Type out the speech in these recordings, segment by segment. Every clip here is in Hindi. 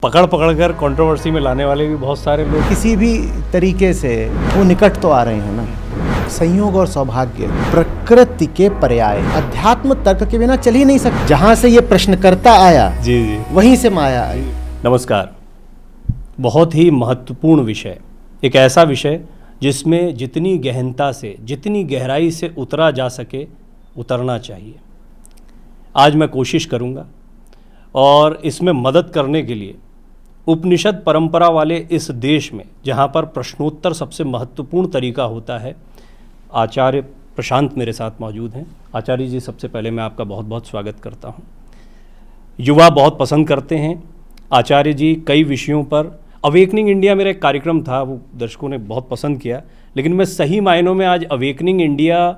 पकड़ पकड़ कर कंट्रोवर्सी में लाने वाले भी बहुत सारे लोग किसी भी तरीके से वो निकट तो आ रहे हैं ना। संयोग और सौभाग्य प्रकृति के पर्याय, अध्यात्म तर्क के बिना चल ही नहीं सकते। जहां से ये प्रश्नकर्ता आया जी वहीं से माया आई। नमस्कार। बहुत ही महत्वपूर्ण विषय, एक ऐसा विषय जिसमें जितनी गहनता से, जितनी गहराई से उतरा जा सके उतरना चाहिए। आज मैं कोशिश करूंगा और इसमें मदद करने के लिए उपनिषद परंपरा वाले इस देश में, जहाँ पर प्रश्नोत्तर सबसे महत्वपूर्ण तरीका होता है, आचार्य प्रशांत मेरे साथ मौजूद हैं। आचार्य जी, सबसे पहले मैं आपका बहुत बहुत स्वागत करता हूँ। युवा बहुत पसंद करते हैं आचार्य जी कई विषयों पर। अवेकनिंग इंडिया मेरा एक कार्यक्रम था, वो दर्शकों ने बहुत पसंद किया, लेकिन मैं सही मायनों में आज अवेकनिंग इंडिया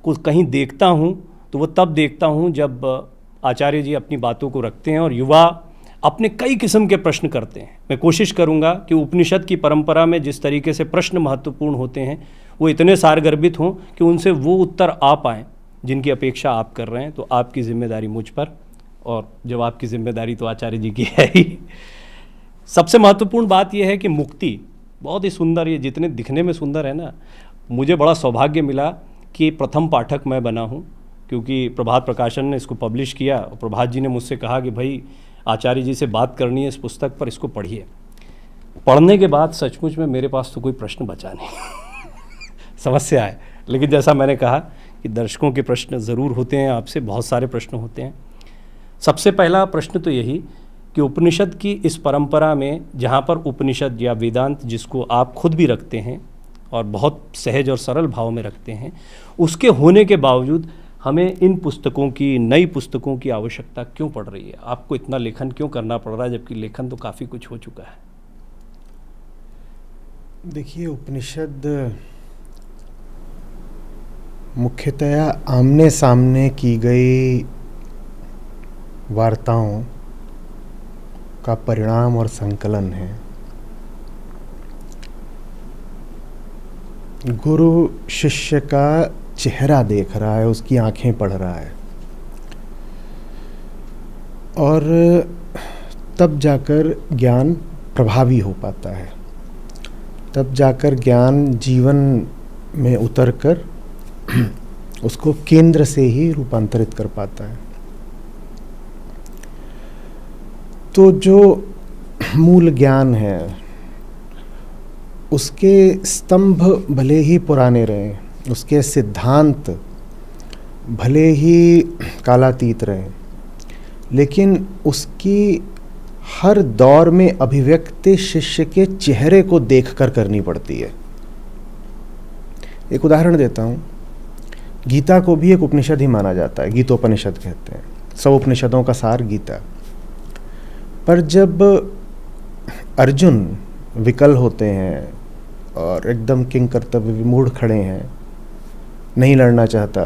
को कहीं देखता हूँ तो वो तब देखता हूँ जब आचार्य जी अपनी बातों को रखते हैं और युवा अपने कई किस्म के प्रश्न करते हैं। मैं कोशिश करूंगा कि उपनिषद की परंपरा में जिस तरीके से प्रश्न महत्वपूर्ण होते हैं वो इतने सारगर्भित हों कि उनसे वो उत्तर आ पाएँ जिनकी अपेक्षा आप कर रहे हैं। तो आपकी जिम्मेदारी मुझ पर, और जब आपकी जिम्मेदारी तो आचार्य जी की है ही। सबसे महत्वपूर्ण बात यह है कि मुक्ति बहुत ही सुंदर, ये जितने दिखने में सुंदर है ना, मुझे बड़ा सौभाग्य मिला कि प्रथम पाठक मैं बना हूँ, क्योंकि प्रभात प्रकाशन ने इसको पब्लिश किया और प्रभात जी ने मुझसे कहा कि भाई आचार्य जी से बात करनी है इस पुस्तक पर, इसको पढ़िए। पढ़ने के बाद सचमुच में मेरे पास तो कोई प्रश्न बचा नहीं समस्या है, लेकिन जैसा मैंने कहा कि दर्शकों के प्रश्न ज़रूर होते हैं, आपसे बहुत सारे प्रश्न होते हैं। सबसे पहला प्रश्न तो यही कि उपनिषद की इस परंपरा में, जहाँ पर उपनिषद या वेदांत, जिसको आप खुद भी रखते हैं और बहुत सहज और सरल भाव में रखते हैं, उसके होने के बावजूद हमें इन पुस्तकों की, नई पुस्तकों की आवश्यकता क्यों पड़ रही है? आपको इतना लेखन क्यों करना पड़ रहा है, जबकि लेखन तो काफ़ी कुछ हो चुका है? देखिए, उपनिषद मुख्यतया आमने सामने की गई वार्ताओं का परिणाम और संकलन है। गुरु शिष्य का चेहरा देख रहा है, उसकी आंखें पढ़ रहा है, और तब जाकर ज्ञान प्रभावी हो पाता है, तब जाकर ज्ञान जीवन में उतरकर उसको केंद्र से ही रूपांतरित कर पाता है। तो जो मूल ज्ञान है उसके स्तंभ भले ही पुराने रहे, उसके सिद्धांत भले ही कालातीत रहे, लेकिन उसकी हर दौर में अभिव्यक्ति शिष्य के चेहरे को देखकर करनी पड़ती है। एक उदाहरण देता हूँ। गीता को भी एक उपनिषद ही माना जाता है, गीतोपनिषद कहते हैं, सब उपनिषदों का सार गीता। पर जब अर्जुन विकल होते हैं और एकदम किंग कर्तव्य विमूढ़ खड़े हैं, नहीं लड़ना चाहता,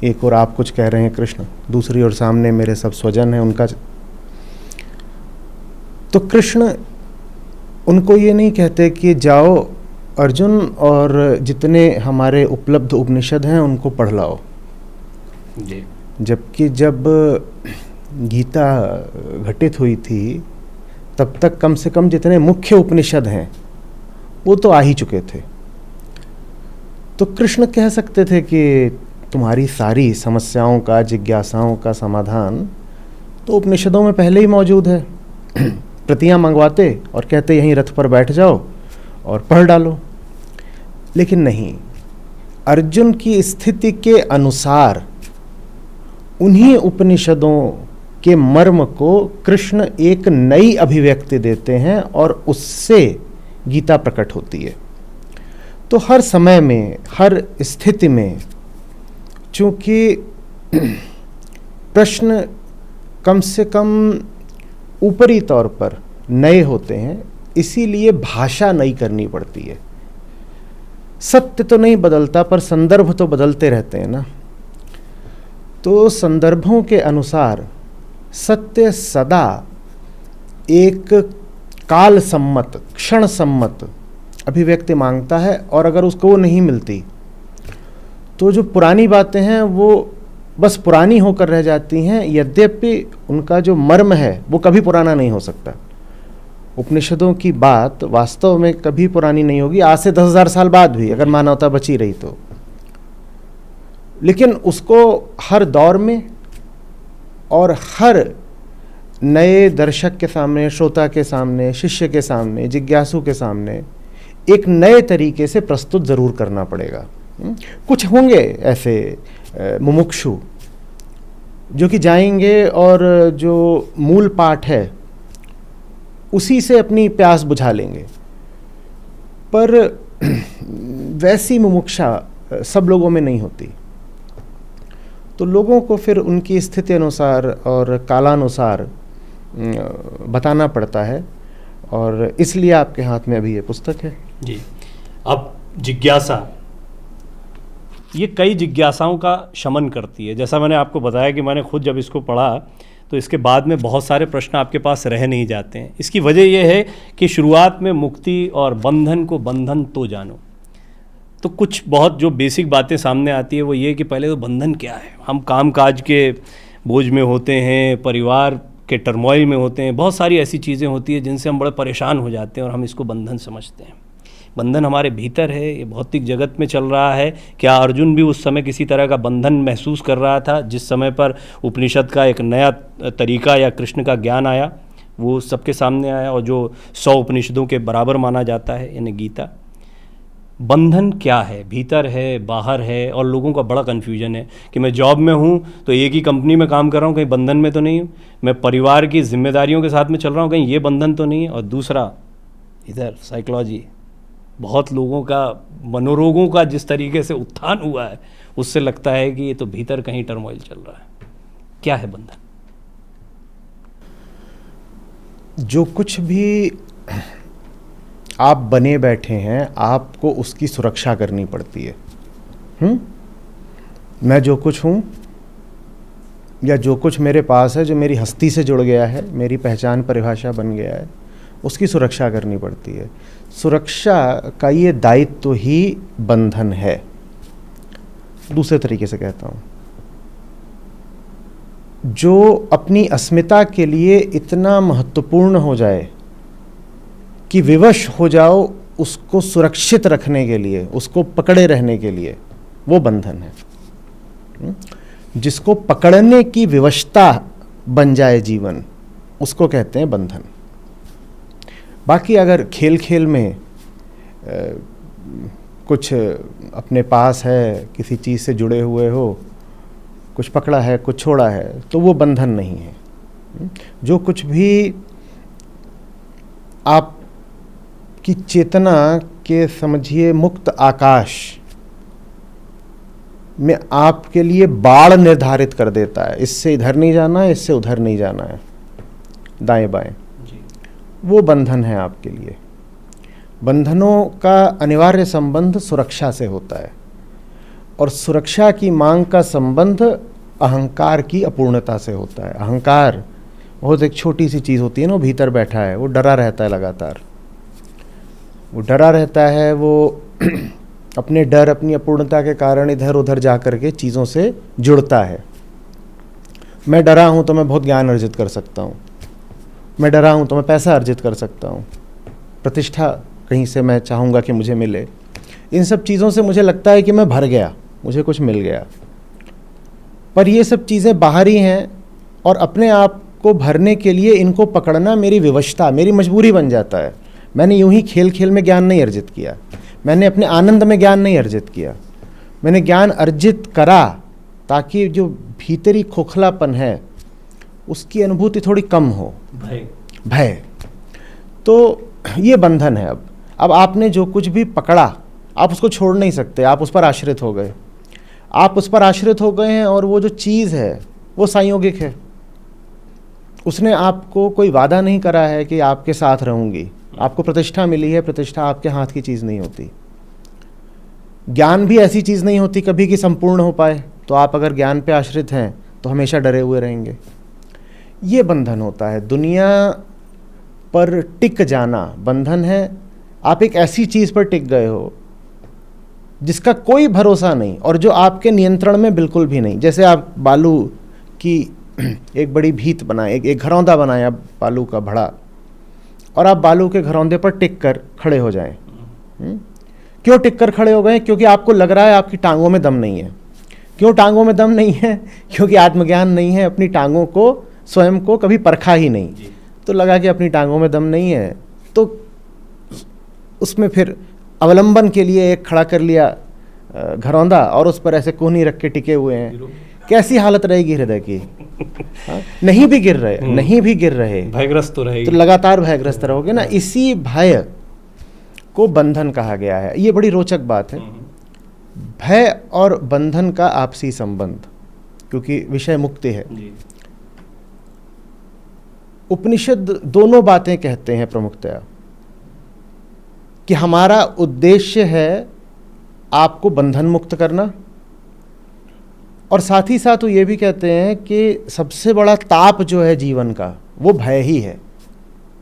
एक और आप कुछ कह रहे हैं कृष्ण, दूसरी ओर सामने मेरे सब स्वजन हैं उनका, तो कृष्ण उनको ये नहीं कहते कि जाओ अर्जुन और जितने हमारे उपलब्ध उपनिषद हैं उनको पढ़ लाओ जी। जबकि जब गीता घटित हुई थी तब तक कम से कम जितने मुख्य उपनिषद हैं वो तो आ ही चुके थे। तो कृष्ण कह सकते थे कि तुम्हारी सारी समस्याओं का, जिज्ञासाओं का समाधान तो उपनिषदों में पहले ही मौजूद है। प्रतियां मंगवाते और कहते यहीं रथ पर बैठ जाओ और पढ़ डालो। लेकिन नहीं, अर्जुन की स्थिति के अनुसार उन्हीं उपनिषदों के मर्म को कृष्ण एक नई अभिव्यक्ति देते हैं और उससे गीता प्रकट होती है। तो हर समय में, हर स्थिति में, चूंकि प्रश्न कम से कम ऊपरी तौर पर नए होते हैं, इसीलिए भाषा नई करनी पड़ती है। सत्य तो नहीं बदलता, पर संदर्भ तो बदलते रहते हैं ना। तो संदर्भों के अनुसार सत्य सदा एक काल सम्मत, क्षण सम्मत अभिव्यक्ति मांगता है, और अगर उसको वो नहीं मिलती तो जो पुरानी बातें हैं वो बस पुरानी होकर रह जाती हैं, यद्यपि उनका जो मर्म है वो कभी पुराना नहीं हो सकता। उपनिषदों की बात वास्तव में कभी पुरानी नहीं होगी, आज से 10,000 साल बाद भी, अगर मानवता बची रही तो। लेकिन उसको हर दौर में और हर नए दर्शक के सामने, श्रोता के सामने, शिष्य के सामने, जिज्ञासु के सामने एक नए तरीके से प्रस्तुत ज़रूर करना पड़ेगा। कुछ होंगे ऐसे मुमुक्षु जो कि जाएंगे और जो मूल पाठ है उसी से अपनी प्यास बुझा लेंगे, पर वैसी मुमुक्षा सब लोगों में नहीं होती। तो लोगों को फिर उनकी स्थिति अनुसार और कालानुसार बताना पड़ता है, और इसलिए आपके हाथ में अभी ये पुस्तक है। जी। अब जिज्ञासा, ये कई जिज्ञासाओं का शमन करती है। जैसा मैंने आपको बताया कि मैंने खुद जब इसको पढ़ा तो इसके बाद में बहुत सारे प्रश्न आपके पास रह नहीं जाते हैं। इसकी वजह यह है कि शुरुआत में मुक्ति और बंधन को बंधन तो जानो, तो कुछ बहुत जो बेसिक बातें सामने आती है वो ये कि पहले तो बंधन क्या है। हम काम काज के बोझ में होते हैं, परिवार के टर्मोइल में होते हैं, बहुत सारी ऐसी चीज़ें होती हैं जिनसे हम बड़े परेशान हो जाते हैं और हम इसको बंधन समझते हैं। बंधन हमारे भीतर है, ये भौतिक जगत में चल रहा है। क्या अर्जुन भी उस समय किसी तरह का बंधन महसूस कर रहा था जिस समय पर उपनिषद का एक नया तरीका या कृष्ण का ज्ञान आया, वो सबके सामने आया, और जो 100 उपनिषदों के बराबर माना जाता है, यानी गीता। बंधन क्या है, भीतर है, बाहर है, और लोगों का बड़ा कन्फ्यूजन है कि मैं जॉब में हूँ तो एक ही कंपनी में काम कर रहा हूँ, कहीं बंधन में तो नहीं हूँ। मैं परिवार की जिम्मेदारियों के साथ में चल रहा हूँ, कहीं ये बंधन तो नहीं है। और दूसरा इधर साइकोलॉजी, बहुत लोगों का मनोरोगों का जिस तरीके से उत्थान हुआ है उससे लगता है कि ये तो भीतर कहीं टर्मोइल चल रहा है। क्या है बंधन? जो कुछ भी आप बने बैठे हैं आपको उसकी सुरक्षा करनी पड़ती है। मैं जो कुछ हूँ या जो कुछ मेरे पास है, जो मेरी हस्ती से जुड़ गया है, मेरी पहचान परिभाषा बन गया है, उसकी सुरक्षा करनी पड़ती है। सुरक्षा का ये दायित्व ही बंधन है। दूसरे तरीके से कहता हूँ, जो अपनी अस्मिता के लिए इतना महत्वपूर्ण हो जाए कि विवश हो जाओ उसको सुरक्षित रखने के लिए, उसको पकड़े रहने के लिए, वो बंधन है। जिसको पकड़ने की विवशता बन जाए जीवन, उसको कहते हैं बंधन। बाकी अगर खेल खेल में कुछ अपने पास है, किसी चीज़ से जुड़े हुए हो, कुछ पकड़ा है, कुछ छोड़ा है, तो वो बंधन नहीं है। जो कुछ भी आपकी चेतना के समझिए मुक्त आकाश में आपके लिए बाड़ निर्धारित कर देता है, इससे इधर नहीं जाना है, इससे उधर नहीं जाना है, दाएं बाएं, वो बंधन है आपके लिए। बंधनों का अनिवार्य संबंध सुरक्षा से होता है, और सुरक्षा की मांग का संबंध अहंकार की अपूर्णता से होता है। अहंकार बहुत एक छोटी सी चीज़ होती है ना, वो भीतर बैठा है, वो डरा रहता है लगातार, वो डरा रहता है, वो अपने डर, अपनी अपूर्णता के कारण इधर उधर जा कर के चीज़ों से जुड़ता है। मैं डरा हूँ तो मैं बहुत ज्ञान अर्जित कर सकता हूँ, मैं डरा हूँ तो मैं पैसा अर्जित कर सकता हूँ, प्रतिष्ठा कहीं से मैं चाहूँगा कि मुझे मिले। इन सब चीज़ों से मुझे लगता है कि मैं भर गया, मुझे कुछ मिल गया। पर ये सब चीज़ें बाहरी हैं, और अपने आप को भरने के लिए इनको पकड़ना मेरी विवशता, मेरी मजबूरी बन जाता है। मैंने यूं ही खेल खेल में ज्ञान नहीं अर्जित किया, मैंने अपने आनंद में ज्ञान नहीं अर्जित किया, मैंने ज्ञान अर्जित करा ताकि जो भीतरी खोखलापन है उसकी अनुभूति थोड़ी कम हो, भय। तो ये बंधन है। अब आपने जो कुछ भी पकड़ा आप उसको छोड़ नहीं सकते, आप उस पर आश्रित हो गए, आप उस पर आश्रित हो गए हैं, और वो जो चीज़ है वो संयोगिक है। उसने आपको कोई वादा नहीं करा है कि आपके साथ रहूंगी। आपको प्रतिष्ठा मिली है, प्रतिष्ठा आपके हाथ की चीज़ नहीं होती। ज्ञान भी ऐसी चीज़ नहीं होती कभी कि संपूर्ण हो पाए, तो आप अगर ज्ञान पे आश्रित हैं तो हमेशा डरे हुए रहेंगे। ये बंधन होता है। दुनिया पर टिक जाना बंधन है। आप एक ऐसी चीज़ पर टिक गए हो जिसका कोई भरोसा नहीं और जो आपके नियंत्रण में बिल्कुल भी नहीं। जैसे आप बालू की एक बड़ी भीत बनाए, एक घरौंदा बनाया बालू का बड़ा, और आप बालू के घरौंदे पर टिक कर खड़े हो जाएं। क्यों टिक कर खड़े हो गए? क्योंकि आपको लग रहा है आपकी टांगों में दम नहीं है। क्यों टांगों में दम नहीं है? क्योंकि आत्मज्ञान नहीं है, अपनी टांगों को, स्वयं को कभी परखा ही नहीं। तो लगा कि अपनी टांगों में दम नहीं है, तो उसमें फिर अवलंबन के लिए एक खड़ा कर लिया घरौंदा और उस पर ऐसे कोहनी रख के टिके हुए हैं। कैसी हालत रहेगी हृदय की? नहीं भी गिर रहे, नहीं भी गिर रहे, भयग्रस्त तो रहेगी, तो लगातार भयग्रस्त रहोगे ना। इसी भय को बंधन कहा गया है। ये बड़ी रोचक बात है, भय और बंधन का आपसी संबंध, क्योंकि विषय मुक्ति है। उपनिषद दोनों बातें कहते हैं प्रमुखतया, कि हमारा उद्देश्य है आपको बंधन मुक्त करना, और साथ ही साथ वो ये भी कहते हैं कि सबसे बड़ा ताप जो है जीवन का वो भय ही है,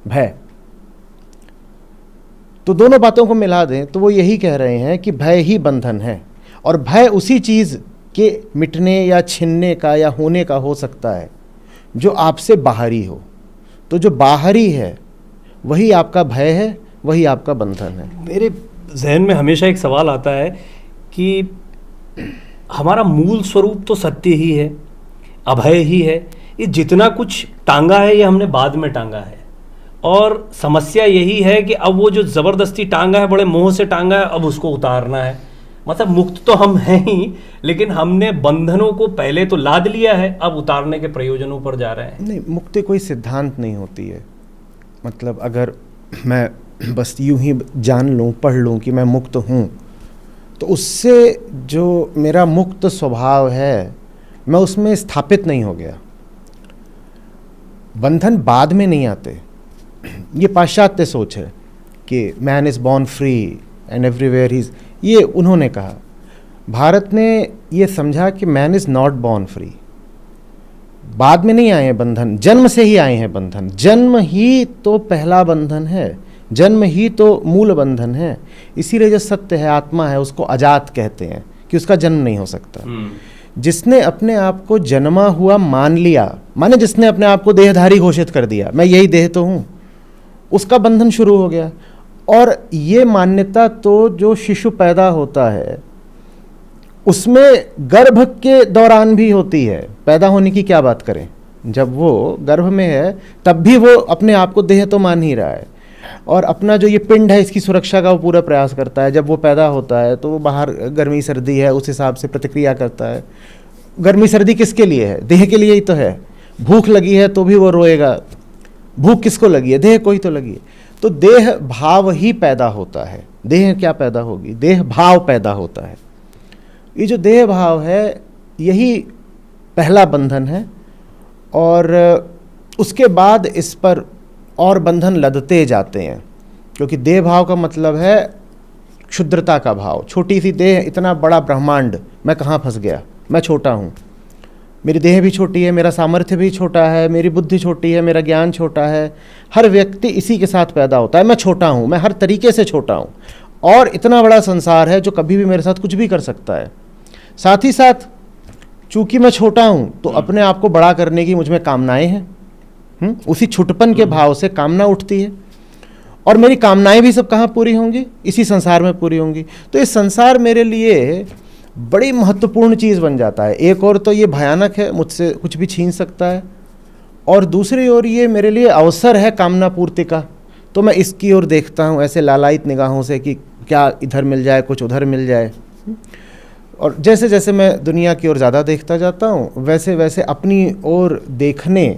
भय। तो दोनों बातों को मिला दें तो वो यही कह रहे हैं कि भय ही बंधन है, और भय उसी चीज़ के मिटने या छिनने का या होने का हो सकता है जो आपसे बाहरी हो। तो जो बाहरी है वही आपका भय है, वही आपका बंधन है। मेरे जहन में हमेशा एक सवाल आता है कि हमारा मूल स्वरूप तो सत्य ही है, अभय ही है। ये जितना कुछ टांगा है ये हमने बाद में टांगा है, और समस्या यही है कि अब वो जो ज़बरदस्ती टांगा है, बड़े मोह से टांगा है, अब उसको उतारना है। मतलब मुक्त तो हम हैं ही, लेकिन हमने बंधनों को पहले तो लाद लिया है, अब उतारने के प्रयोजनों पर जा रहे हैं। नहीं, मुक्ति कोई सिद्धांत नहीं होती है। मतलब अगर मैं बस यूं ही जान लूं, पढ़ लूं कि मैं मुक्त हूं, तो उससे जो मेरा मुक्त स्वभाव है मैं उसमें स्थापित नहीं हो गया। बंधन बाद में नहीं आते। ये पाश्चात्य सोच है कि man is born free and everywhere ही, ये उन्होंने कहा। भारत ने ये समझा कि man is not born free. बाद में नहीं आए हैं बंधन, जन्म से ही आए हैं बंधन। जन्म ही तो पहला बंधन है, जन्म ही तो मूल बंधन है। इसीलिए जो सत्य है, आत्मा है, उसको अजात कहते हैं कि उसका जन्म नहीं हो सकता। जिसने अपने आप को जन्मा हुआ मान लिया, माने जिसने अपने आप को देहधारी घोषित कर दिया, मैं यही देह तो हूँ, उसका बंधन शुरू हो गया। और ये मान्यता तो जो शिशु पैदा होता है उसमें गर्भ के दौरान भी होती है। पैदा होने की क्या बात करें, जब वो गर्भ में है तब भी वो अपने आप को देह तो मान ही रहा है, और अपना जो ये पिंड है इसकी सुरक्षा का वो पूरा प्रयास करता है। जब वो पैदा होता है तो वो बाहर गर्मी सर्दी है उस हिसाब से प्रतिक्रिया करता है। गर्मी सर्दी किसके लिए है? देह के लिए ही तो है। भूख लगी है तो भी वो रोएगा। भूख किसको लगी है? देह को ही तो लगी है। तो देह भाव ही पैदा होता है। देह क्या पैदा होगी? देह भाव पैदा होता है। ये जो देह भाव है यही पहला बंधन है, और उसके बाद इस पर और बंधन लदते जाते हैं, क्योंकि देह भाव का मतलब है क्षुद्रता का भाव। छोटी सी देह, इतना बड़ा ब्रह्मांड, मैं कहाँ फंस गया, मैं छोटा हूँ। मेरी देह भी छोटी है, मेरा सामर्थ्य भी छोटा है, मेरी बुद्धि छोटी है, मेरा ज्ञान छोटा है। हर व्यक्ति इसी के साथ पैदा होता है, मैं छोटा हूँ, मैं हर तरीके से छोटा हूँ, और इतना बड़ा संसार है जो कभी भी मेरे साथ कुछ भी कर सकता है। साथ ही साथ चूंकि मैं छोटा हूँ तो अपने आप को बड़ा करने की मुझ में कामनाएं हैं। उसी छुटपन के भाव से कामना उठती है, और मेरी कामनाएं भी सब कहाँ पूरी होंगी? इसी संसार में पूरी होंगी। तो ये संसार मेरे लिए बड़ी महत्वपूर्ण चीज़ बन जाता है। एक और तो ये भयानक है, मुझसे कुछ भी छीन सकता है, और दूसरी ओर ये मेरे लिए अवसर है कामना पूर्ति का। तो मैं इसकी ओर देखता हूँ ऐसे लालायित निगाहों से कि क्या इधर मिल जाए, कुछ उधर मिल जाए। और जैसे जैसे मैं दुनिया की ओर ज़्यादा देखता जाता हूँ, वैसे वैसे अपनी ओर देखने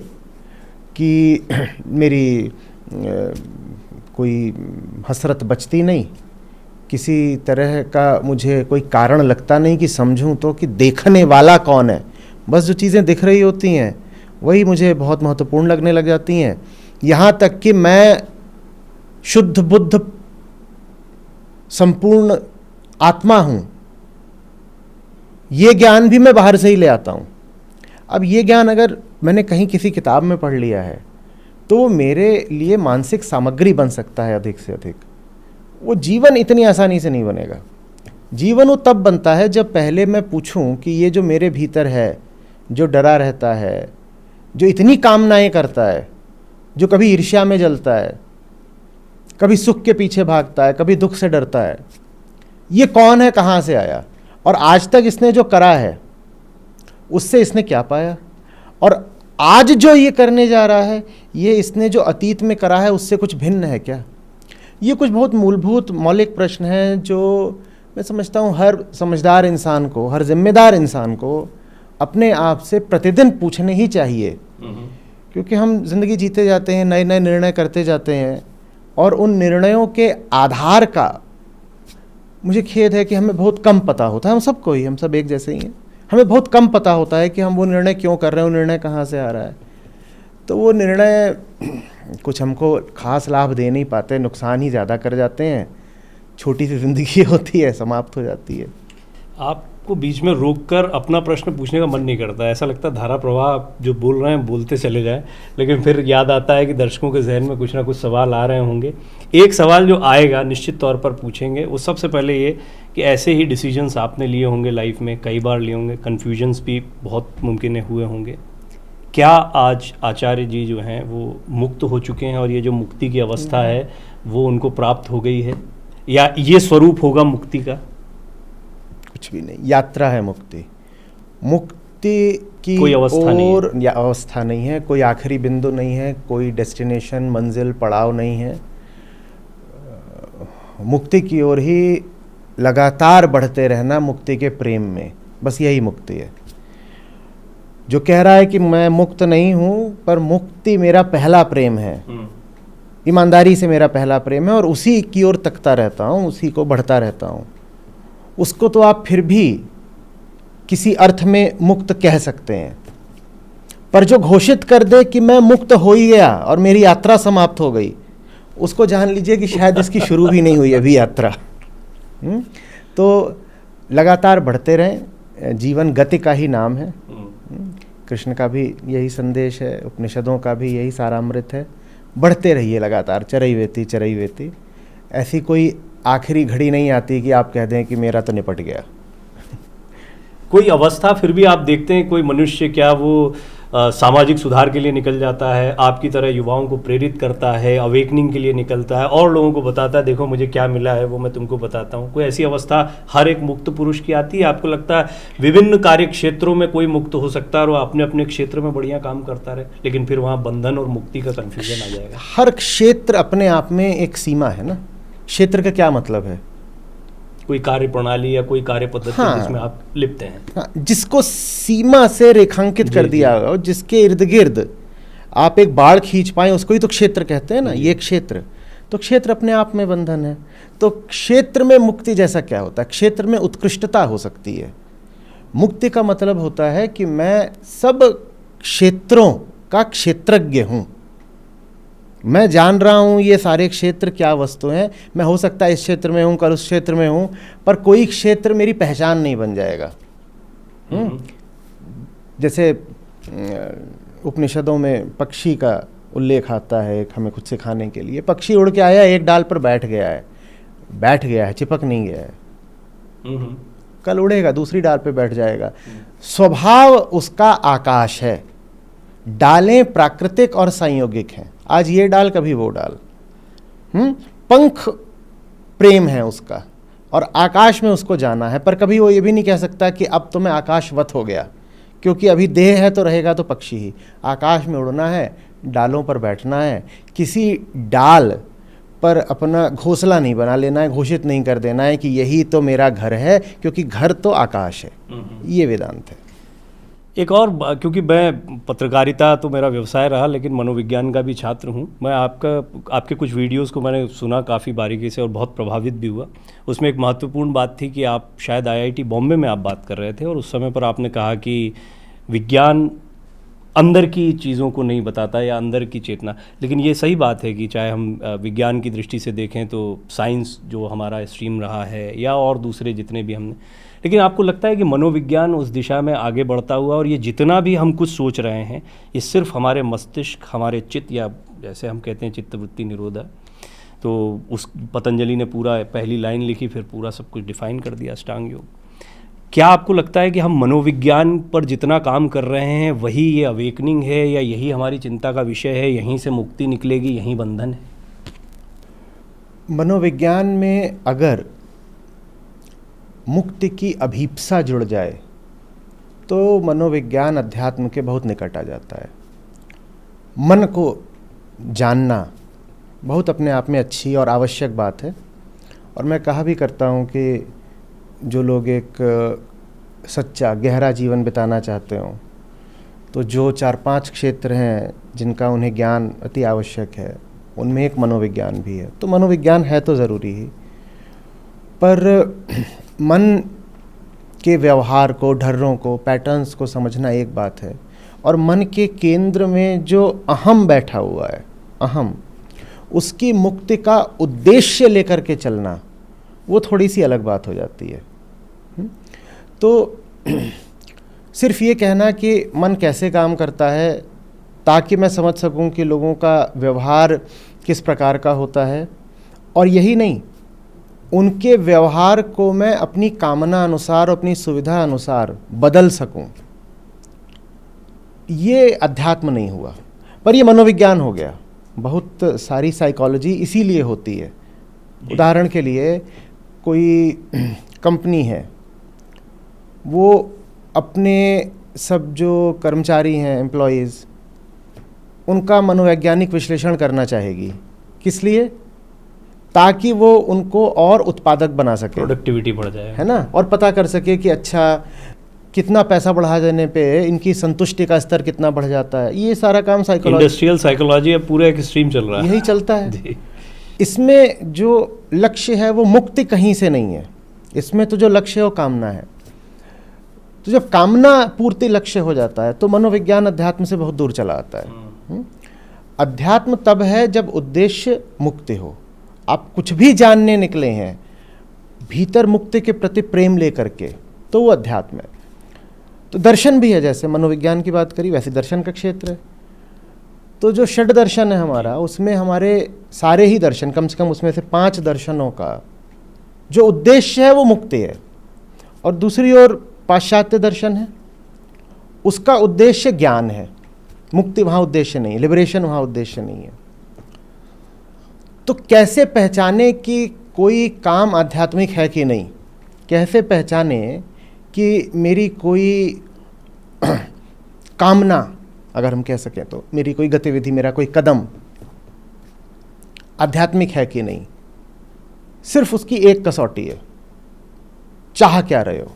कि मेरी कोई हसरत बचती नहीं। किसी तरह का मुझे कोई कारण लगता नहीं कि समझूं तो कि देखने वाला कौन है। बस जो चीज़ें दिख रही होती हैं वही मुझे बहुत महत्वपूर्ण लगने लग जाती हैं। यहाँ तक कि मैं शुद्ध बुद्ध संपूर्ण आत्मा हूँ, ये ज्ञान भी मैं बाहर से ही ले आता हूँ। अब ये ज्ञान अगर मैंने कहीं किसी किताब में पढ़ लिया है तो वो मेरे लिए मानसिक सामग्री बन सकता है अधिक से अधिक। वो जीवन इतनी आसानी से नहीं बनेगा। जीवन वो तब बनता है जब पहले मैं पूछूं कि ये जो मेरे भीतर है, जो डरा रहता है, जो इतनी कामनाएं करता है, जो कभी ईर्ष्या में जलता है, कभी सुख के पीछे भागता है, कभी दुख से डरता है। ये कौन है, कहाँ से आया, और आज तक इसने जो करा है उससे इसने क्या पाया, और आज जो ये करने जा रहा है ये इसने जो अतीत में करा है उससे कुछ भिन्न है क्या? ये कुछ बहुत मूलभूत मौलिक प्रश्न हैं जो मैं समझता हूँ हर समझदार इंसान को, हर जिम्मेदार इंसान को अपने आप से प्रतिदिन पूछने ही चाहिए। क्योंकि हम जिंदगी जीते जाते हैं, नए नए निर्णय करते जाते हैं, और उन निर्णयों के आधार का मुझे खेद है कि हमें बहुत कम पता होता है। हम सबको ही, हम सब एक जैसे ही हैं, हमें बहुत कम पता होता है कि हम वो निर्णय क्यों कर रहे हैं, वो निर्णय कहाँ से आ रहा है। तो वो निर्णय कुछ हमको खास लाभ दे नहीं पाते, नुकसान ही ज़्यादा कर जाते हैं। छोटी सी ज़िंदगी होती है, समाप्त हो जाती है। आपको बीच में रोककर अपना प्रश्न पूछने का मन नहीं करता, ऐसा लगता है धारा प्रवाह जो बोल रहे हैं बोलते चले जाएं, लेकिन फिर याद आता है कि दर्शकों के जहन में कुछ ना कुछ सवाल आ रहे होंगे। एक सवाल जो आएगा निश्चित तौर पर पूछेंगे, वो सबसे पहले ये कि ऐसे ही डिसीजंस आपने लिए होंगे लाइफ में, कई बार लिए होंगे, कन्फ्यूजन्स भी बहुत मुमकिन हुए होंगे। क्या आज आचार्य जी जो हैं वो मुक्त हो चुके हैं और ये जो मुक्ति की अवस्था है वो उनको प्राप्त हो गई है, या ये स्वरूप होगा मुक्ति का? कुछ भी नहीं, यात्रा है मुक्ति। मुक्ति की कोई अवस्था नहीं और या अवस्था नहीं है, कोई आखिरी बिंदु नहीं है, कोई डेस्टिनेशन, मंजिल, पड़ाव नहीं है। मुक्ति की ओर ही लगातार बढ़ते रहना, मुक्ति के प्रेम में, बस यही मुक्ति है। जो कह रहा है कि मैं मुक्त नहीं हूँ, पर मुक्ति मेरा पहला प्रेम है, ईमानदारी से मेरा पहला प्रेम है, और उसी की ओर तकता रहता हूँ, उसी को बढ़ता रहता हूँ, उसको तो आप फिर भी किसी अर्थ में मुक्त कह सकते हैं। पर जो घोषित कर दे कि मैं मुक्त हो ही गया और मेरी यात्रा समाप्त हो गई, उसको जान लीजिए कि शायद इसकी शुरू भी नहीं हुई अभी यात्रा। तो लगातार बढ़ते रहें, जीवन गति का ही नाम है। कृष्ण का भी यही संदेश है, उपनिषदों का भी यही सारामृत है। बढ़ते रहिए लगातार, चरैवेति चरैवेति। ऐसी कोई आखिरी घड़ी नहीं आती कि आप कह दें कि मेरा तो निपट गया। कोई अवस्था फिर भी आप देखते हैं, कोई मनुष्य क्या वो सामाजिक सुधार के लिए निकल जाता है, आपकी तरह युवाओं को प्रेरित करता है, अवेकनिंग के लिए निकलता है और लोगों को बताता है देखो मुझे क्या मिला है वो मैं तुमको बताता हूँ। कोई ऐसी अवस्था हर एक मुक्त पुरुष की आती है? आपको लगता है विभिन्न कार्य क्षेत्रों में कोई मुक्त हो सकता है और वो अपने अपने क्षेत्र में बढ़िया काम करता रहे, लेकिन फिर वहाँ बंधन और मुक्ति का कन्फ्यूजन आ जाएगा? हर क्षेत्र अपने आप में एक सीमा है ना। क्षेत्र का क्या मतलब है? कोई कार्य प्रणाली या कोई कार्य पद्धति जिसमें आप लिप्त हैं। हाँ, जिसको सीमा से रेखांकित कर दिया गया, जिसके इर्द गिर्द आप एक बाड़ खींच पाए, उसको ही तो क्षेत्र कहते हैं ना। ये क्षेत्र, तो क्षेत्र अपने आप में बंधन है। तो क्षेत्र में मुक्ति जैसा क्या होता है? क्षेत्र में उत्कृष्टता हो सकती है। मुक्ति का मतलब होता है कि मैं सब क्षेत्रों का क्षेत्रज्ञ हूँ, मैं जान रहा हूँ ये सारे क्षेत्र क्या वस्तु हैं। मैं हो सकता है इस क्षेत्र में हूँ, कल उस क्षेत्र में हूँ, पर कोई क्षेत्र मेरी पहचान नहीं बन जाएगा। जैसे उपनिषदों में पक्षी का उल्लेख आता है हमें कुछ सिखाने के लिए। पक्षी उड़ के आया, एक डाल पर बैठ गया है, चिपक नहीं गया है। कल उड़ेगा, दूसरी डाल पे बैठ जाएगा। स्वभाव उसका आकाश है। डालें प्राकृतिक और संयोगिक हैं, आज ये डाल कभी वो डाल। पंख प्रेम है उसका, और आकाश में उसको जाना है। पर कभी वो ये भी नहीं कह सकता कि अब तो मैं आकाशवत हो गया, क्योंकि अभी देह है तो रहेगा तो पक्षी ही। आकाश में उड़ना है, डालों पर बैठना है, किसी डाल पर अपना घोंसला नहीं बना लेना है, घोषित नहीं कर देना है कि यही तो मेरा घर है, क्योंकि घर तो आकाश है। ये वेदांत है। एक और, क्योंकि मैं पत्रकारिता तो मेरा व्यवसाय रहा, लेकिन मनोविज्ञान का भी छात्र हूँ मैं। आपके कुछ वीडियोस को मैंने सुना काफ़ी बारीकी से और बहुत प्रभावित भी हुआ। उसमें एक महत्वपूर्ण बात थी कि आप शायद IIT बॉम्बे में आप बात कर रहे थे, और उस समय पर आपने कहा कि विज्ञान अंदर की चीज़ों को नहीं बताता या अंदर की चेतना। लेकिन ये सही बात है कि चाहे हम विज्ञान की दृष्टि से देखें तो साइंस जो हमारा स्ट्रीम रहा है, या और दूसरे जितने भी हमने, लेकिन आपको लगता है कि मनोविज्ञान उस दिशा में आगे बढ़ता हुआ, और ये जितना भी हम कुछ सोच रहे हैं ये सिर्फ हमारे मस्तिष्क, हमारे चित्त, या जैसे हम कहते हैं चित्तवृत्ति निरोध है। तो उस पतंजलि ने पूरा पहली लाइन लिखी, फिर पूरा सब कुछ डिफाइन कर दिया, अष्टांग योग। क्या आपको लगता है कि हम मनोविज्ञान पर जितना काम कर रहे हैं वही ये अवेकनिंग है, या यही हमारी चिंता का विषय है, यहीं से मुक्ति निकलेगी, यहीं बंधन है? मनोविज्ञान में अगर मुक्ति की अभीप्सा जुड़ जाए तो मनोविज्ञान अध्यात्म के बहुत निकट आ जाता है। मन को जानना बहुत अपने आप में अच्छी और आवश्यक बात है, और मैं कहा भी करता हूँ कि जो लोग एक सच्चा गहरा जीवन बिताना चाहते हों तो जो 4-5 क्षेत्र हैं जिनका उन्हें ज्ञान अति आवश्यक है, उनमें एक मनोविज्ञान भी है। तो मनोविज्ञान है तो ज़रूरी ही, पर मन के व्यवहार को, ढर्रों को, पैटर्न्स को समझना एक बात है, और मन के केंद्र में जो अहम बैठा हुआ है, अहम, उसकी मुक्ति का उद्देश्य लेकर के चलना, वो थोड़ी सी अलग बात हो जाती है। तो सिर्फ ये कहना कि मन कैसे काम करता है ताकि मैं समझ सकूं कि लोगों का व्यवहार किस प्रकार का होता है, और यही नहीं, उनके व्यवहार को मैं अपनी कामना अनुसार, अपनी सुविधा अनुसार बदल सकूं, ये अध्यात्म नहीं हुआ, पर ये मनोविज्ञान हो गया। बहुत सारी साइकोलॉजी इसीलिए होती है। उदाहरण के लिए कोई कंपनी है, वो अपने सब जो कर्मचारी हैं, एम्प्लॉयज़, उनका मनोवैज्ञानिक विश्लेषण करना चाहेगी। किस लिए? ताकि वो उनको और उत्पादक बना सके, प्रोडक्टिविटी बढ़ जाए, है ना, और पता कर सके कि अच्छा कितना पैसा बढ़ा देने पे इनकी संतुष्टि का स्तर कितना बढ़ जाता है। ये सारा काम साइकोलॉजी, इंडस्ट्रियल साइकोलॉजी अब पूरा एक स्ट्रीम चल रहा है, यही चलता है। इसमें जो लक्ष्य है वो मुक्ति कहीं से नहीं है, इसमें तो जो लक्ष्य है वो कामना है। तो जब कामना पूर्ति लक्ष्य हो जाता है तो मनोविज्ञान अध्यात्म से बहुत दूर चला आता है। अध्यात्म तब है जब उद्देश्य मुक्ति हो। आप कुछ भी जानने निकले हैं भीतर मुक्ति के प्रति प्रेम लेकर के, तो वो अध्यात्म है। तो दर्शन भी है, जैसे मनोविज्ञान की बात करी वैसे दर्शन का क्षेत्र है। तो जो षड दर्शन है हमारा, उसमें हमारे सारे ही दर्शन, कम से कम उसमें से 5 दर्शनों का जो उद्देश्य है वो मुक्ति है। और दूसरी ओर पाश्चात्य दर्शन है, उसका उद्देश्य ज्ञान है, मुक्ति वहाँ उद्देश्य नहीं, लिबरेशन वहाँ उद्देश्य नहीं है। तो कैसे पहचाने कि कोई काम आध्यात्मिक है कि नहीं? कैसे पहचाने कि मेरी कोई कामना, अगर हम कह सकें तो, मेरी कोई गतिविधि, मेरा कोई कदम आध्यात्मिक है कि नहीं? सिर्फ उसकी एक कसौटी है, चाह क्या रहे हो।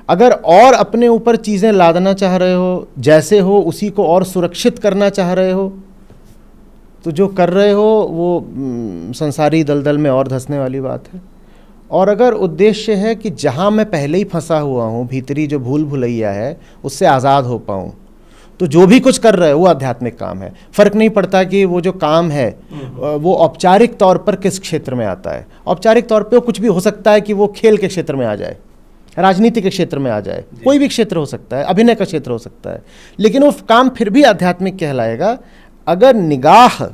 अगर और अपने ऊपर चीज़ें लादना चाह रहे हो, जैसे हो उसी को और सुरक्षित करना चाह रहे हो, तो जो कर रहे हो वो संसारी दलदल में और धंसने वाली बात है। और अगर उद्देश्य है कि जहाँ मैं पहले ही फंसा हुआ हूँ, भीतरी जो भूल भुलैया है, उससे आज़ाद हो पाऊँ, तो जो भी कुछ कर रहे हो वो आध्यात्मिक काम है। फ़र्क नहीं पड़ता कि वो जो काम है वो औपचारिक तौर पर किस क्षेत्र में आता है। औपचारिक तौर पे वो कुछ भी हो सकता है कि वो खेल के क्षेत्र में आ जाए, राजनीति के क्षेत्र में आ जाए, कोई भी क्षेत्र हो सकता है, अभिनय का क्षेत्र हो सकता है, लेकिन वो काम फिर भी आध्यात्मिक कहलाएगा अगर निगाह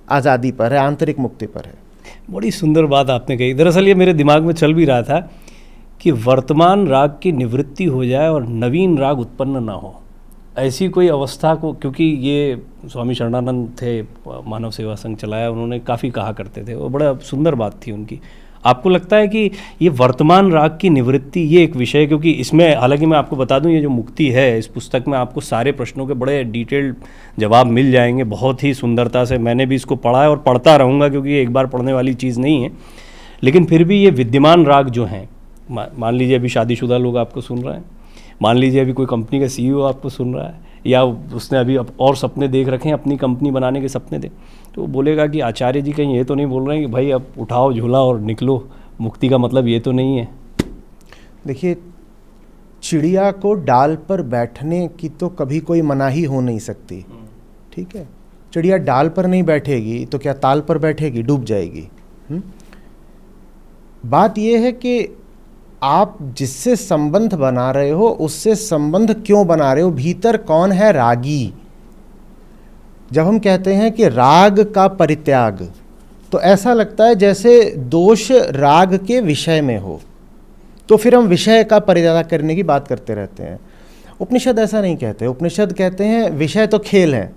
आज़ादी पर है, आंतरिक मुक्ति पर है। बड़ी सुंदर बात आपने कही। दरअसल ये मेरे दिमाग में चल भी रहा था कि वर्तमान राग की निवृत्ति हो जाए और नवीन राग उत्पन्न ना हो, ऐसी कोई अवस्था को, क्योंकि ये स्वामी शरणानंद थे, मानव सेवा संघ चलाया, उन्होंने काफ़ी कहा करते थे, वो बड़ा सुंदर बात थी उनकी। आपको लगता है कि ये वर्तमान राग की निवृत्ति ये एक विषय है? क्योंकि इसमें, हालांकि मैं आपको बता दूं, ये जो मुक्ति है, इस पुस्तक में आपको सारे प्रश्नों के बड़े डिटेल्ड जवाब मिल जाएंगे, बहुत ही सुंदरता से। मैंने भी इसको पढ़ा है और पढ़ता रहूँगा, क्योंकि ये एक बार पढ़ने वाली चीज़ नहीं है। लेकिन फिर भी ये विद्यमान राग जो हैं, मान लीजिए अभी शादीशुदा लोग आपको सुन रहे हैं, मान लीजिए अभी कोई कंपनी का CEO आपको सुन रहा है, या उसने अभी और सपने देख रखे हैं, अपनी कंपनी बनाने के सपने थे, तो वो बोलेगा कि आचार्य जी कहीं ये तो नहीं बोल रहे हैं कि भाई अब उठाओ झूला और निकलो, मुक्ति का मतलब ये तो नहीं है। देखिए, चिड़िया को डाल पर बैठने की तो कभी कोई मनाही हो नहीं सकती, ठीक है। चिड़िया डाल पर नहीं बैठेगी तो क्या ताल पर बैठेगी? डूब जाएगी। बात यह है कि आप जिससे संबंध बना रहे हो उससे संबंध क्यों बना रहे हो, भीतर कौन है रागी। जब हम कहते हैं कि राग का परित्याग, तो ऐसा लगता है जैसे दोष राग के विषय में हो, तो फिर हम विषय का परित्याग करने की बात करते रहते हैं। उपनिषद ऐसा नहीं कहते। उपनिषद कहते हैं विषय तो खेल है,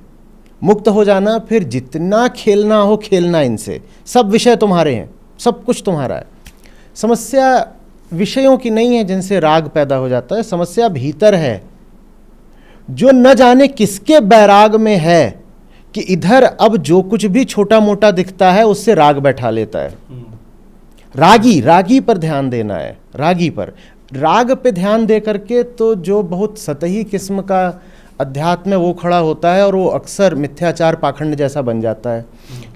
मुक्त हो जाना, फिर जितना खेलना हो खेलना इनसे, सब विषय तुम्हारे हैं, सब कुछ तुम्हारा है। समस्या विषयों की नहीं है जिनसे राग पैदा हो जाता है, समस्या भीतर है जो न जाने किसके बैराग में है कि इधर अब जो कुछ भी छोटा मोटा दिखता है उससे राग बैठा लेता है। रागी पर ध्यान देना है, रागी पर, राग पे ध्यान दे करके तो जो बहुत सतही किस्म का अध्यात्म वो खड़ा होता है और वो अक्सर मिथ्याचार पाखंड जैसा बन जाता है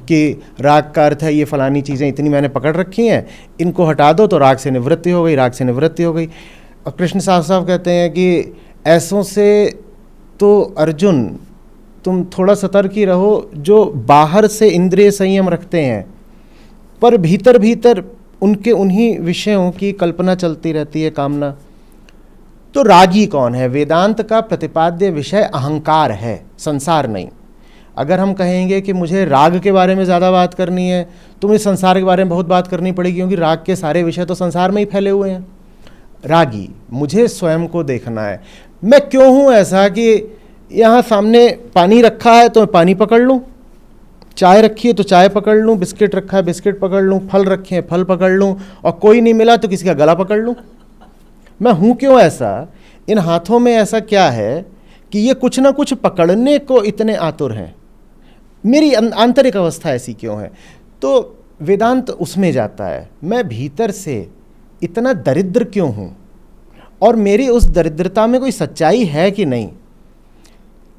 कि राग का अर्थ है ये फलानी चीज़ें इतनी मैंने पकड़ रखी हैं, इनको हटा दो तो राग से निवृत्ति हो गई, राग से निवृत्ति हो गई। और कृष्ण साफ कहते हैं कि ऐसों से तो अर्जुन तुम थोड़ा सतर्क ही रहो, जो बाहर से इंद्रिय संयम रखते हैं पर भीतर भीतर उनके उन्हीं विषयों की कल्पना चलती रहती है, कामना। तो रागी कौन है? वेदांत का प्रतिपाद्य विषय अहंकार है, संसार नहीं। अगर हम कहेंगे कि मुझे राग के बारे में ज़्यादा बात करनी है तो मुझे संसार के बारे में बहुत बात करनी पड़ेगी, क्योंकि राग के सारे विषय तो संसार में ही फैले हुए हैं। रागी, मुझे स्वयं को देखना है, मैं क्यों हूँ ऐसा कि यहाँ सामने पानी रखा है तो मैं पानी पकड़ लूँ, चाय रखी है तो चाय पकड़ लूँ, बिस्किट रखा है बिस्किट पकड़ लूँ, फल रखे हैं फल पकड़ लूँ, और कोई नहीं मिला तो किसी का गला पकड़ लूँ। मैं हूँ क्यों ऐसा? इन हाथों में ऐसा क्या है कि ये कुछ ना कुछ पकड़ने को इतने आतुर हैं? मेरी आंतरिक अवस्था ऐसी क्यों है? तो वेदांत उसमें जाता है, मैं भीतर से इतना दरिद्र क्यों हूँ और मेरी उस दरिद्रता में कोई सच्चाई है कि नहीं,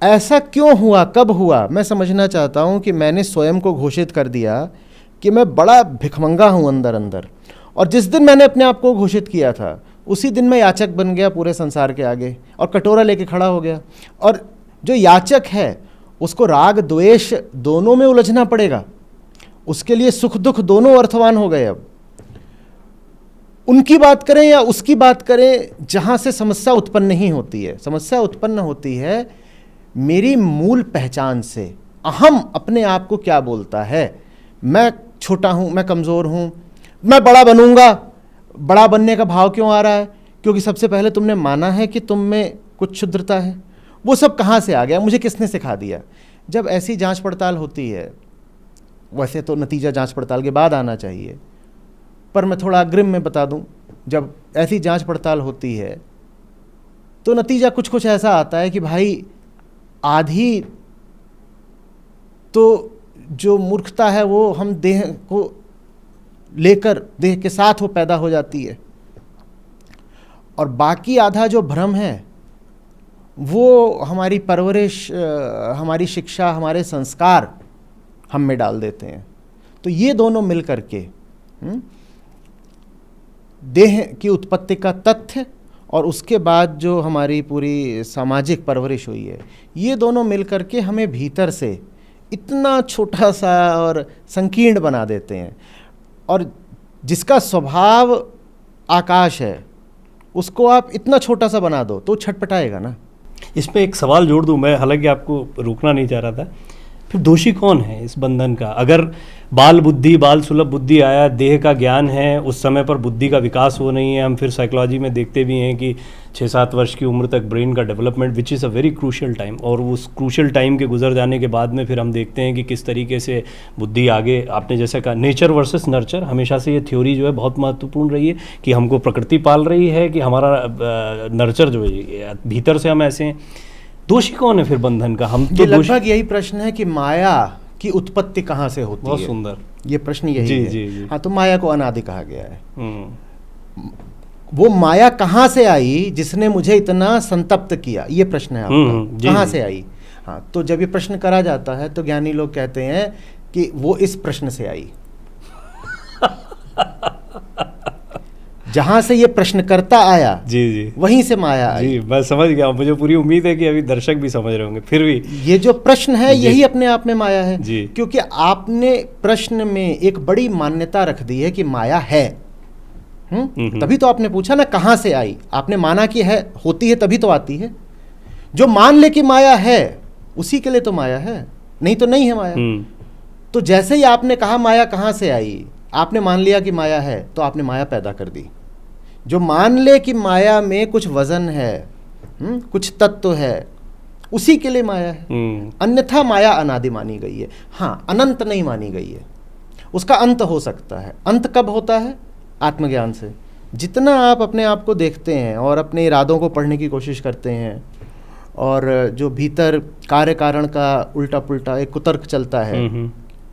ऐसा क्यों हुआ, कब हुआ। मैं समझना चाहता हूँ कि मैंने स्वयं को घोषित कर दिया कि मैं बड़ा भिखमंगा हूँ अंदर अंदर, और जिस दिन मैंने अपने आप को घोषित किया था उसी दिन मैं याचक बन गया पूरे संसार के आगे और कटोरा लेके खड़ा हो गया। और जो याचक है उसको राग द्वेष दोनों में उलझना पड़ेगा, उसके लिए सुख दुख दोनों अर्थवान हो गए। अब उनकी बात करें या उसकी बात करें, जहाँ से समस्या उत्पन्न नहीं होती है, समस्या उत्पन्न होती है मेरी मूल पहचान से। अहम अपने आप को क्या बोलता है? मैं छोटा हूँ, मैं कमज़ोर हूँ, मैं बड़ा बनूंगा। बड़ा बनने का भाव क्यों आ रहा है? क्योंकि सबसे पहले तुमने माना है कि तुम में कुछ क्षुद्रता है। वो सब कहाँ से आ गया? मुझे किसने सिखा दिया? जब ऐसी जांच पड़ताल होती है, वैसे तो नतीजा जांच पड़ताल के बाद आना चाहिए, पर मैं थोड़ा अग्रिम में बता दूं, जब ऐसी जांच पड़ताल होती है तो नतीजा कुछ कुछ ऐसा आता है कि भाई आधी तो जो मूर्खता है वो हम देह को लेकर, देह के साथ वो पैदा हो जाती है, और बाकी आधा जो भ्रम है वो हमारी परवरिश, हमारी शिक्षा, हमारे संस्कार हम में डाल देते हैं। तो ये दोनों मिल करके देह की उत्पत्ति का तथ्य और उसके बाद जो हमारी पूरी सामाजिक परवरिश हुई है, ये दोनों मिल करके हमें भीतर से इतना छोटा सा और संकीर्ण बना देते हैं। और जिसका स्वभाव आकाश है उसको आप इतना छोटा सा बना दो तो छटपटाएगा ना। इसमें एक सवाल जोड़ दूं मैं, हालांकि आपको रोकना नहीं चाह रहा था। फिर दोषी कौन है इस बंधन का? अगर बाल बुद्धि, बाल सुलभ बुद्धि आया, देह का ज्ञान है, उस समय पर बुद्धि का विकास हो नहीं है। हम फिर साइकोलॉजी में देखते भी हैं कि 6-7 वर्ष की उम्र तक ब्रेन का development, which is a very crucial time, और उस क्रूशियल टाइम के गुजर जाने के बाद में फिर हम देखते हैं कि किस तरीके से बुद्धि आगे, आपने जैसे कहा नेचर वर्सेस नर्चर, हमेशा से ये थ्योरी जो है बहुत महत्वपूर्ण रही है कि हमको प्रकृति पाल रही है कि हमारा नर्चर जो है भीतर से हम ऐसे हैं। दोषी कौन है फिर बंधन का? हम तो लगभग यही प्रश्न है कि माया की उत्पत्ति कहाँ से होती है। बहुत सुंदर ये प्रश्न यही जी, है। जी, जी। हाँ, तो माया को अनादि कहा गया है। वो माया कहाँ से आई जिसने मुझे इतना संतप्त किया, ये प्रश्न है आपका, कहाँ से आई? हाँ, तो जब ये प्रश्न करा जाता है तो ज्ञानी लोग कहते हैं कि वो इस प्रश्न से आई जहां से ये प्रश्नकर्ता आया, जी जी, वहीं से माया आई। जी, मैं समझ गया। मुझे पूरी उम्मीद है कि अभी दर्शक भी समझ रहे होंगे। फिर भी ये जो प्रश्न है यही अपने आप में माया है जी। क्योंकि आपने प्रश्न में एक बड़ी मान्यता रख दी है कि माया है। तभी तो आपने पूछा ना कहां से आई, आपने माना कि है, होती है तभी तो आती है। जो मान ले कि माया है उसी के लिए तो माया है, नहीं तो नहीं है माया। तो जैसे ही आपने कहा माया कहां से आई, आपने मान लिया कि माया है, तो आपने माया पैदा कर दी। जो मान ले कि माया में कुछ वजन है, कुछ तत्व है, उसी के लिए माया है। अन्यथा माया अनादि मानी गई है। हाँ, अनंत नहीं मानी गई है। उसका अंत हो सकता है। अंत कब होता है? आत्मज्ञान से। जितना आप अपने आप को देखते हैं और अपने इरादों को पढ़ने की कोशिश करते हैं और जो भीतर कार्य कारण का उल्टा पुल्टा एक कुतर्क चलता है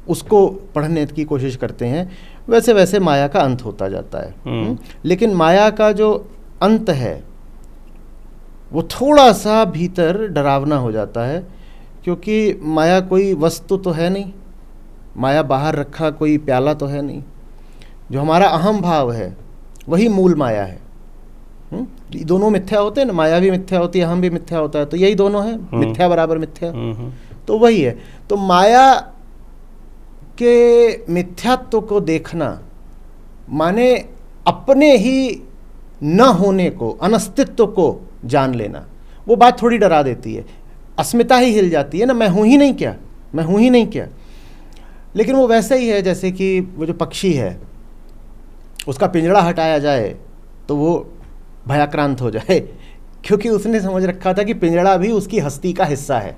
उसको पढ़ने की कोशिश करते हैं, वैसे वैसे माया का अंत होता जाता है। लेकिन माया का जो अंत है वो थोड़ा सा भीतर डरावना हो जाता है, क्योंकि माया कोई वस्तु तो है नहीं, माया बाहर रखा कोई प्याला तो है नहीं। जो हमारा अहम भाव है वही मूल माया है। दोनों मिथ्या होते हैं ना, माया भी मिथ्या होती है, अहम भी मिथ्या होता है, तो यही दोनों है, मिथ्या बराबर मिथ्या। तो वही है। तो माया के मिथ्यात्व को देखना माने अपने ही न होने को, अनस्तित्व को जान लेना। वो बात थोड़ी डरा देती है, अस्मिता ही हिल जाती है ना, मैं हूं ही नहीं क्या, मैं हूं ही नहीं क्या। लेकिन वो वैसे ही है जैसे कि वो जो पक्षी है उसका पिंजड़ा हटाया जाए तो वो भयाक्रांत हो जाए, क्योंकि उसने समझ रखा था कि पिंजड़ा भी उसकी हस्ती का हिस्सा है,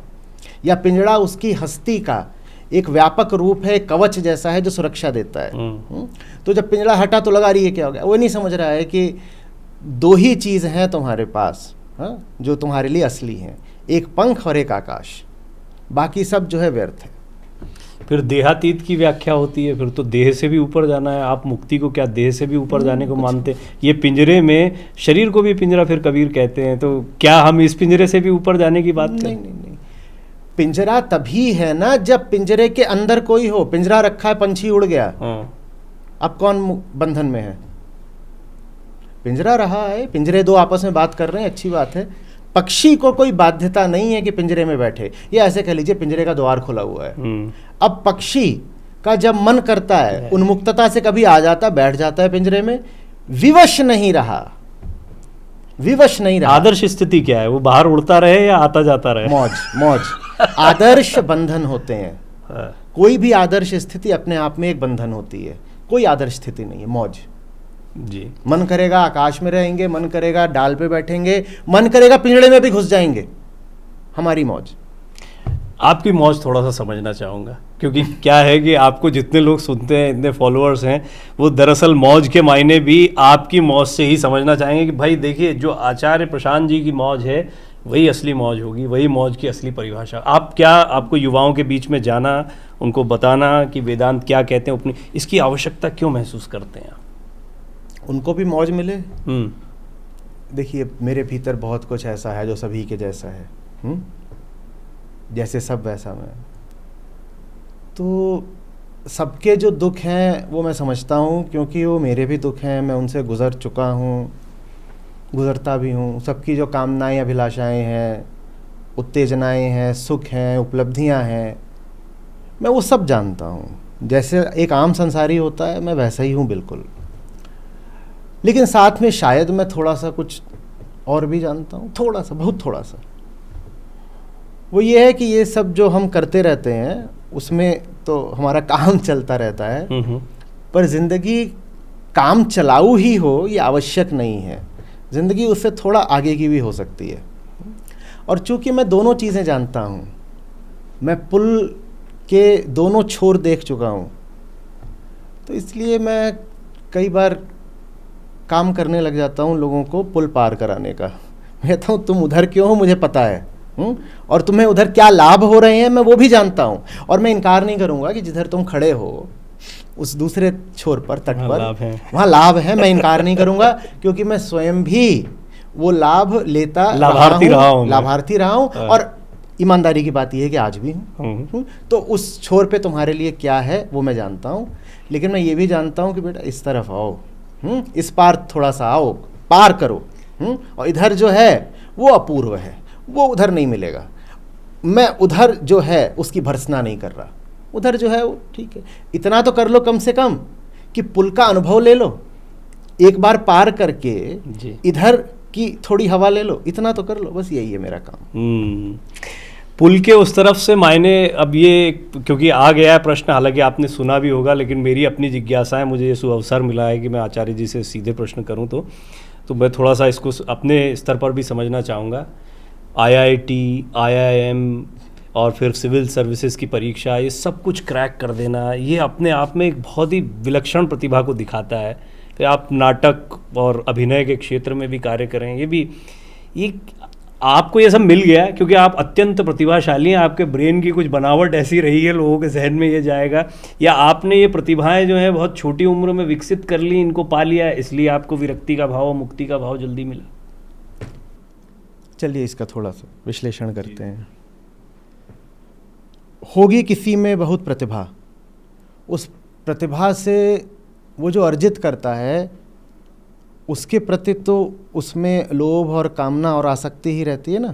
या पिंजड़ा उसकी हस्ती का एक व्यापक रूप है, कवच जैसा है जो सुरक्षा देता है। तो जब पिंजड़ा हटा तो लगा रही है क्या हो गया। वो नहीं समझ रहा है कि दो ही चीज़ हैं तुम्हारे पास, जो तुम्हारे लिए असली हैं, एक पंख और एक आकाश, बाकी सब जो है व्यर्थ है। फिर देहातीत की व्याख्या होती है, फिर तो देह से भी ऊपर जाना है। आप मुक्ति को क्या देह से भी ऊपर जाने को मानते हैं? ये पिंजरे में शरीर को भी पिंजरा फिर कबीर कहते हैं, तो क्या हम इस पिंजरे से भी ऊपर जाने की बात करें? नहीं नहीं नहीं, पिंजरा तभी है ना जब पिंजरे के अंदर कोई हो। पिंजरा रखा है, पंछी उड़ गया, अब कौन बंधन में है? पिंजरा रहा है, पिंजरे दो आपस में बात कर रहे हैं, अच्छी बात है। पक्षी को कोई बाध्यता नहीं है कि पिंजरे में बैठे, ये ऐसे कह लीजिए पिंजरे का द्वार खुला हुआ है। अब पक्षी का जब मन करता है उन्मुक्तता से कभी आ जाता, बैठ जाता है पिंजरे में, विवश नहीं रहा, विवश नहीं रहा। आदर्श स्थिति क्या है? वो बाहर उड़ता रहे या आता जाता रहे? मौज मौज। आदर्श बंधन होते हैं। कोई भी आदर्श स्थिति अपने आप में एक बंधन होती है, कोई आदर्श स्थिति नहीं है। मौज जी। मन करेगा आकाश में रहेंगे, मन करेगा डाल पे बैठेंगे, मन करेगा पिंजड़े में भी घुस जाएंगे, हमारी मौज। आपकी मौज थोड़ा सा समझना चाहूँगा, क्योंकि क्या है कि आपको जितने लोग सुनते हैं, इतने फॉलोअर्स हैं, वो दरअसल मौज के मायने भी आपकी मौज से ही समझना चाहेंगे कि भाई देखिए, जो आचार्य प्रशांत जी की मौज है वही असली मौज होगी, वही मौज की असली परिभाषा। आप क्या, आपको युवाओं के बीच में जाना, उनको बताना कि वेदांत क्या कहते हैं, अपनी इसकी आवश्यकता क्यों महसूस करते हैं? उनको भी मौज मिले। देखिए, मेरे भीतर बहुत कुछ ऐसा है जो सभी के जैसा है, जैसे सब वैसा मैं। तो सबके जो दुख हैं वो मैं समझता हूँ, क्योंकि वो मेरे भी दुख हैं, मैं उनसे गुजर चुका हूँ, गुजरता भी हूँ। सबकी जो कामनाएं, अभिलाषाएं हैं, उत्तेजनाएं हैं, सुख हैं, उपलब्धियाँ हैं, मैं वो सब जानता हूँ। जैसे एक आम संसारी होता है, मैं वैसा ही हूँ बिल्कुल। लेकिन साथ में शायद मैं थोड़ा सा कुछ और भी जानता हूँ, थोड़ा सा, बहुत थोड़ा सा। वो ये है कि ये सब जो हम करते रहते हैं उसमें तो हमारा काम चलता रहता है, पर ज़िंदगी काम चलाऊ ही हो ये आवश्यक नहीं है। ज़िंदगी उससे थोड़ा आगे की भी हो सकती है। और चूँकि मैं दोनों चीज़ें जानता हूँ, मैं पुल के दोनों छोर देख चुका हूँ, तो इसलिए मैं कई बार काम करने लग जाता हूँ लोगों को पुल पार कराने का। मैं कहता हूँ तुम उधर क्यों हो मुझे पता है, और तुम्हें उधर क्या लाभ हो रहे हैं मैं वो भी जानता हूँ। और मैं इनकार नहीं करूँगा कि जिधर तुम खड़े हो उस दूसरे छोर पर, तट पर, वहाँ लाभ है, मैं इनकार नहीं करूँगा, क्योंकि मैं स्वयं भी वो लाभ लेता लाभार्थी रहा हूँ। और ईमानदारी की बात यह है कि आज भी हूँ। तो उस छोर पे तुम्हारे लिए क्या है वो मैं जानता हूँ। लेकिन मैं ये भी जानता हूँ कि बेटा इस तरफ आओ, इस पार थोड़ा सा आओ, पार करो, और इधर जो है वो अपूर्व है, वो उधर नहीं मिलेगा। मैं उधर जो है उसकी भर्त्सना नहीं कर रहा, उधर जो है वो ठीक है। इतना तो कर लो कम से कम कि पुल का अनुभव ले लो, एक बार पार करके इधर की थोड़ी हवा ले लो, इतना तो कर लो, बस यही है मेरा काम। पुल के उस तरफ से मायने, अब ये क्योंकि आ गया है प्रश्न, हालांकि आपने सुना भी होगा, लेकिन मेरी अपनी जिज्ञासा है, मुझे ये सुअवसर मिला है कि मैं आचार्य जी से सीधे प्रश्न करूं, तो मैं थोड़ा सा इसको अपने स्तर पर भी समझना चाहूँगा आईआईटी, आईआईएम और फिर सिविल सर्विसेज की परीक्षा, ये सब कुछ क्रैक कर देना, ये अपने आप में एक बहुत ही विलक्षण प्रतिभा को दिखाता है। कि आप नाटक और अभिनय के क्षेत्र में भी कार्य करें, ये आपको ये सब मिल गया क्योंकि आप अत्यंत प्रतिभाशाली हैं, आपके ब्रेन की कुछ बनावट ऐसी रही है, लोगों के जहन में ये जाएगा, या आपने ये प्रतिभाएं जो है बहुत छोटी उम्र में विकसित कर ली, इनको पा लिया, इसलिए आपको विरक्ति का भाव, मुक्ति का भाव जल्दी मिला? चलिए इसका थोड़ा सा विश्लेषण करते हैं। होगी किसी में बहुत प्रतिभा, उस प्रतिभा से वो जो अर्जित करता है उसके प्रति तो उसमें लोभ और कामना और आसक्ति ही रहती है ना।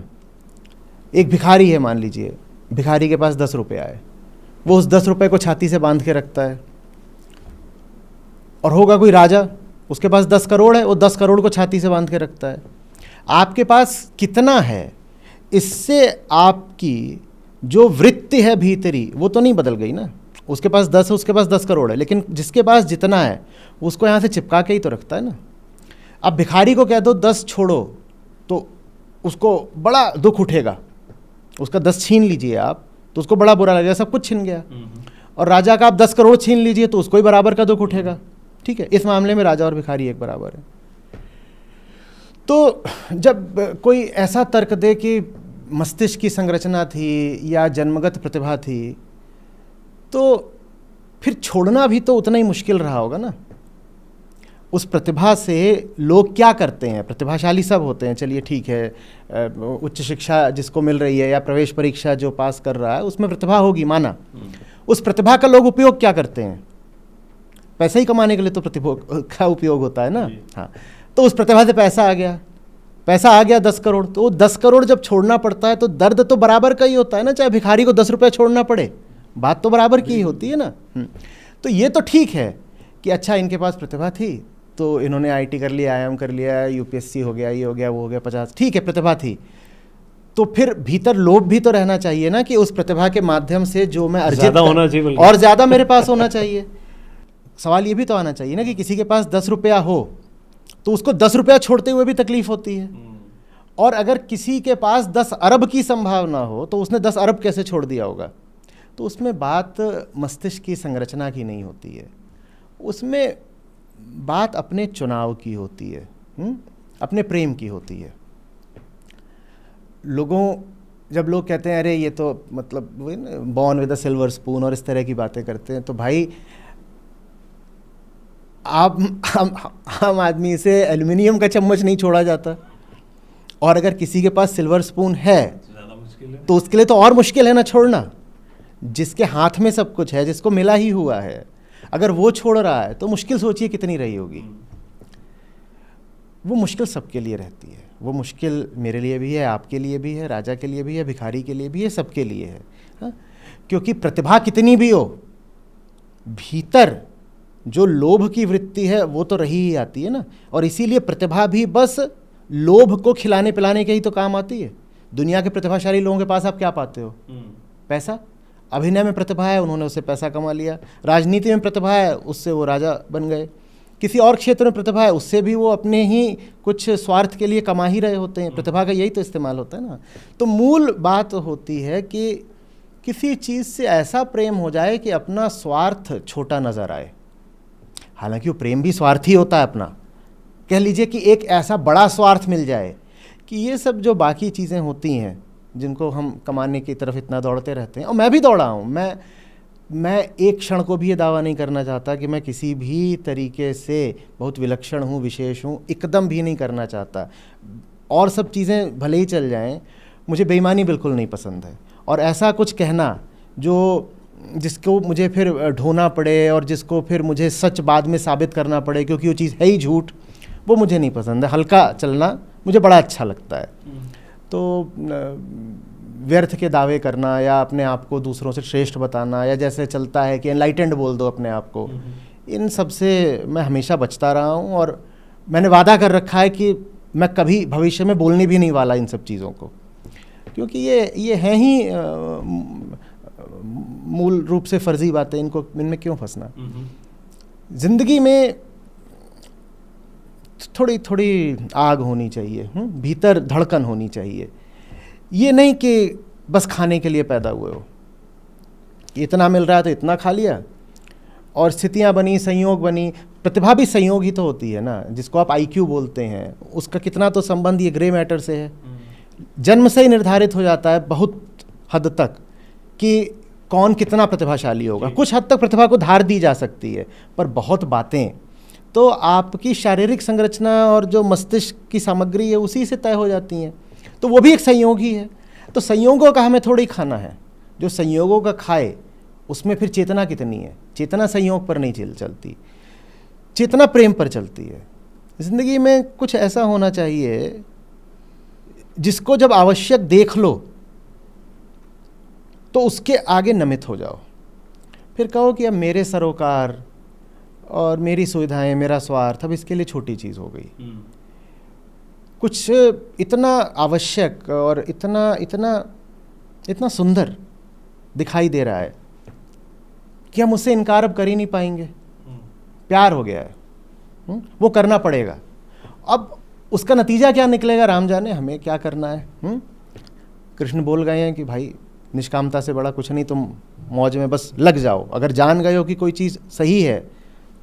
एक भिखारी है, मान लीजिए भिखारी के पास 10 रुपये आए, वो उस 10 रुपये को छाती से बांध के रखता है। और होगा कोई राजा, उसके पास 10 करोड़ है, वो 10 करोड़ को छाती से बांध के रखता है। आपके पास कितना है, इससे आपकी जो वृत्ति है भीतरी वो तो नहीं बदल गई ना। उसके पास 10 है, उसके पास 10 करोड़ है, लेकिन जिसके पास जितना है उसको यहाँ से चिपका के ही तो रखता है ना। अब भिखारी को कह दो 10 छोड़ो, तो उसको बड़ा दुख उठेगा। उसका 10 छीन लीजिए आप तो उसको बड़ा बुरा लगेगा, सब कुछ छीन गया। और राजा का आप 10 करोड़ छीन लीजिए तो उसको ही बराबर का दुख उठेगा। ठीक है, इस मामले में राजा और भिखारी एक बराबर है। तो जब कोई ऐसा तर्क दे कि मस्तिष्क की संरचना थी या जन्मगत प्रतिभा थी, तो फिर छोड़ना भी तो उतना ही मुश्किल रहा होगा ना। उस प्रतिभा से लोग क्या करते हैं, प्रतिभाशाली सब होते हैं, चलिए ठीक है, उच्च शिक्षा जिसको मिल रही है या प्रवेश परीक्षा जो पास कर रहा है उसमें प्रतिभा होगी, माना। उस प्रतिभा का लोग उपयोग क्या करते हैं? पैसा ही कमाने के लिए तो प्रतिभा का उपयोग होता है ना। हाँ, तो उस प्रतिभा से पैसा आ गया 10 करोड़, तो 10 करोड़ जब छोड़ना पड़ता है तो दर्द तो बराबर का ही होता है ना, चाहे भिखारी को 10 रुपये छोड़ना पड़े, बात तो बराबर की ही होती है ना। तो ये तो ठीक है कि अच्छा इनके पास प्रतिभा थी तो इन्होंने आईटी कर लिया, आईआईएम कर लिया, यूपीएससी हो गया, ये हो गया, वो हो गया, 50, ठीक है प्रतिभा थी। तो फिर भीतर लोभ भी तो रहना चाहिए ना कि उस प्रतिभा के माध्यम से जो मैं अर्जित होना चाहिए और ज़्यादा मेरे पास होना चाहिए। सवाल ये भी तो आना चाहिए ना कि किसी के पास 10 रुपया हो तो उसको 10 रुपया छोड़ते हुए भी तकलीफ होती है, और अगर किसी के पास 10 अरब की संभावना हो तो उसने 10 अरब कैसे छोड़ दिया होगा। तो उसमें बात मस्तिष्क की संरचना की नहीं होती है, उसमें बात अपने चुनाव की होती है, अपने प्रेम की होती है। जब लोग कहते हैं अरे ये तो मतलब born with a silver spoon और इस तरह की बातें करते हैं, तो भाई आम आदमी से एल्युमिनियम का चम्मच नहीं छोड़ा जाता, और अगर किसी के पास सिल्वर स्पून है तो उसके लिए तो और मुश्किल है ना छोड़ना। जिसके हाथ में सब कुछ है, जिसको मिला ही हुआ है, अगर वो छोड़ रहा है तो मुश्किल सोचिए कितनी रही होगी। वो मुश्किल सबके लिए रहती है, वो मुश्किल मेरे लिए भी है, आपके लिए भी है, राजा के लिए भी है, भिखारी के लिए भी है, सबके लिए है। हाँ? क्योंकि प्रतिभा कितनी भी हो, भीतर जो लोभ की वृत्ति है वो तो रही ही आती है ना। और इसीलिए प्रतिभा भी बस लोभ को खिलाने पिलाने के ही तो काम आती है। दुनिया के प्रतिभाशाली लोगों के पास आप क्या पाते हो? पैसा। अभिनय में प्रतिभा है, उन्होंने उससे पैसा कमा लिया। राजनीति में प्रतिभा है, उससे वो राजा बन गए। किसी और क्षेत्र में प्रतिभा है, उससे भी वो अपने ही कुछ स्वार्थ के लिए कमा ही रहे होते हैं। प्रतिभा का यही तो इस्तेमाल होता है ना। तो मूल बात होती है कि किसी चीज़ से ऐसा प्रेम हो जाए कि अपना स्वार्थ छोटा नज़र आए। हालांकि वो प्रेम भी स्वार्थी होता है अपना, कह लीजिए कि एक ऐसा बड़ा स्वार्थ मिल जाए कि ये सब जो बाकी चीज़ें होती हैं जिनको हम कमाने की तरफ इतना दौड़ते रहते हैं, और मैं भी दौड़ा हूँ, मैं एक क्षण को भी ये दावा नहीं करना चाहता कि मैं किसी भी तरीके से बहुत विलक्षण हूँ, विशेष हूँ, एकदम भी नहीं करना चाहता। और सब चीज़ें भले ही चल जाएं, मुझे बेईमानी बिल्कुल नहीं पसंद है। और ऐसा कुछ कहना जिसको मुझे फिर ढोना पड़े और जिसको फिर मुझे सच बाद में साबित करना पड़े क्योंकि वो चीज़ है ही झूठ, वो मुझे नहीं पसंद है। हल्का चलना मुझे बड़ा अच्छा लगता है। तो व्यर्थ के दावे करना या अपने आप को दूसरों से श्रेष्ठ बताना, या जैसे चलता है कि एनलाइटेंड बोल दो अपने आप को, इन सब से मैं हमेशा बचता रहा हूँ। और मैंने वादा कर रखा है कि मैं कभी भविष्य में बोलने भी नहीं वाला इन सब चीज़ों को, क्योंकि ये हैं ही मूल रूप से फर्जी बातें, इनमें क्यों फंसना। जिंदगी में थोड़ी थोड़ी आग होनी चाहिए, भीतर धड़कन होनी चाहिए ये नहीं कि बस खाने के लिए पैदा हुए हो, इतना मिल रहा है तो इतना खा लिया, और स्थितियां बनी, संयोग बनी। प्रतिभा भी संयोग ही तो होती है ना, जिसको आप आईक्यू बोलते हैं, उसका कितना तो संबंध ये ग्रे मैटर से है। जन्म से ही निर्धारित हो जाता है बहुत हद तक कि कौन कितना प्रतिभाशाली होगा। कुछ हद तक प्रतिभा को धार दी जा सकती है, पर बहुत बातें तो आपकी शारीरिक संरचना और जो मस्तिष्क की सामग्री है उसी से तय हो जाती हैं। तो वो भी एक संयोग ही है। तो संयोगों का हमें थोड़ी खाना है, जो संयोगों का खाए उसमें फिर चेतना कितनी है। चेतना संयोग पर नहीं चलती, चेतना प्रेम पर चलती है। जिंदगी में कुछ ऐसा होना चाहिए जिसको जब आवश्यक देख लो तो उसके आगे नमित हो जाओ, फिर कहो कि अब मेरे सरोकार और मेरी सुविधाएं, मेरा स्वार्थ, अब इसके लिए छोटी चीज़ हो गई। कुछ इतना आवश्यक और इतना इतना इतना सुंदर दिखाई दे रहा है कि हम उससे इनकार अब कर ही नहीं पाएंगे। प्यार हो गया है, वो करना पड़ेगा। अब उसका नतीजा क्या निकलेगा राम जाने, हमें क्या करना है। कृष्ण बोल गए हैं कि भाई निष्कामता से बड़ा कुछ नहीं, तुम मौज में बस लग जाओ। अगर जान गए हो कि कोई चीज़ सही है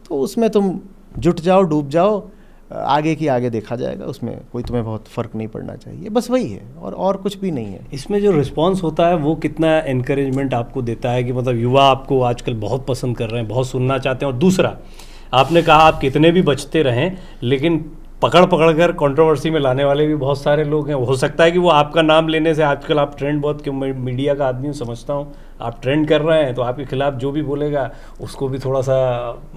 तो उसमें तुम जुट जाओ, डूब जाओ, आगे की आगे देखा जाएगा, उसमें कोई तुम्हें बहुत फ़र्क नहीं पड़ना चाहिए। बस वही है, और कुछ भी नहीं है। इसमें जो रिस्पांस होता है वो कितना एनकरेजमेंट आपको देता है कि मतलब युवा आपको आजकल बहुत पसंद कर रहे हैं, बहुत सुनना चाहते हैं। और दूसरा, आपने कहा आप कितने भी बचते रहें, लेकिन पकड़ कर कंट्रोवर्सी में लाने वाले भी बहुत सारे लोग हैं। हो सकता है कि वो आपका नाम लेने से, आजकल आप ट्रेंड बहुत, क्यों मीडिया का आदमी समझता हूँ, आप ट्रेंड कर रहे हैं तो आपके खिलाफ जो भी बोलेगा उसको भी थोड़ा सा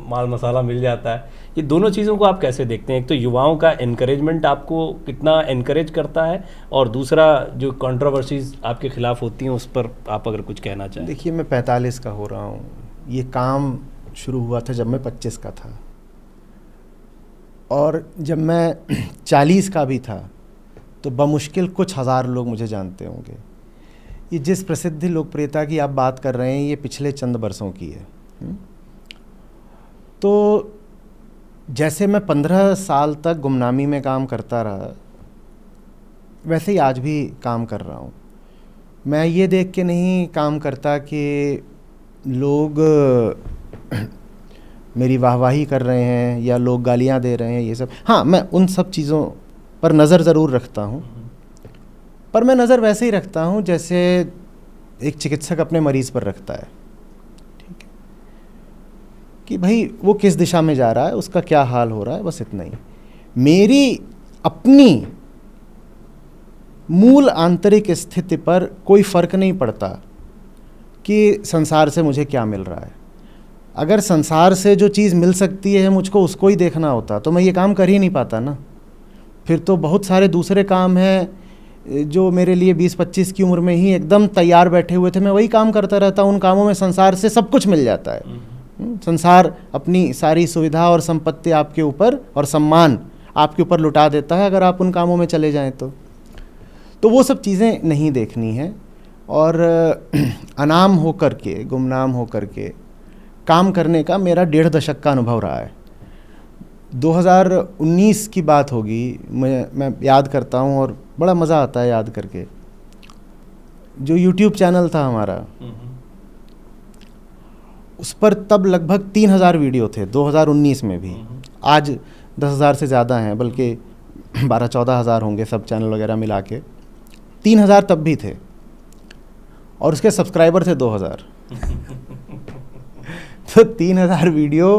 माल मसाला मिल जाता है। ये दोनों चीज़ों को आप कैसे देखते हैं? एक तो युवाओं का एनकरेजमेंट आपको कितना एनकरेज करता है, और दूसरा जो कंट्रोवर्सीज आपके खिलाफ होती हैं उस पर आप अगर कुछ कहना चाहें। देखिए, मैं 45 का हो रहा हूँ, ये काम शुरू हुआ था जब मैं 25 का था, और जब मैं 40 का भी था तो बमुश्किल कुछ हज़ार लोग मुझे जानते होंगे। ये जिस प्रसिद्धि लोकप्रियता की आप बात कर रहे हैं, ये पिछले चंद बरसों की है। तो जैसे मैं 15 साल तक गुमनामी में काम करता रहा, वैसे ही आज भी काम कर रहा हूँ। मैं ये देख के नहीं काम करता कि लोग मेरी वाहवाही कर रहे हैं या लोग गालियाँ दे रहे हैं, ये सब। हाँ, मैं उन सब चीज़ों पर नज़र ज़रूर रखता हूँ, पर मैं नज़र वैसे ही रखता हूँ जैसे एक चिकित्सक अपने मरीज़ पर रखता है। ठीक है, कि भाई वो किस दिशा में जा रहा है, उसका क्या हाल हो रहा है, बस इतना ही। मेरी अपनी मूल आंतरिक स्थिति पर कोई फ़र्क नहीं पड़ता कि संसार से मुझे क्या मिल रहा है। अगर संसार से जो चीज़ मिल सकती है मुझको उसको ही देखना होता तो मैं ये काम कर ही नहीं पाता ना। फिर तो बहुत सारे दूसरे काम हैं जो मेरे लिए 20-25 की उम्र में ही एकदम तैयार बैठे हुए थे, मैं वही काम करता रहता। उन कामों में संसार से सब कुछ मिल जाता है। संसार अपनी सारी सुविधा और संपत्ति आपके ऊपर और सम्मान आपके ऊपर लुटा देता है अगर आप उन कामों में चले जाएं तो वो सब चीज़ें नहीं देखनी है। और अनाम होकर के, गुमनाम होकर के काम करने का मेरा 1.5 दशक का अनुभव रहा है। 2019 की बात होगी, मैं याद करता हूँ और बड़ा मज़ा आता है याद करके। जो YouTube चैनल था हमारा, उस पर तब लगभग 3000 वीडियो थे 2019 में भी। आज 10,000 से ज़्यादा हैं, बल्कि 12-14 हज़ार होंगे सब चैनल वगैरह मिला के। 3000 तब भी थे और उसके सब्सक्राइबर थे 2000। तो 3000 वीडियो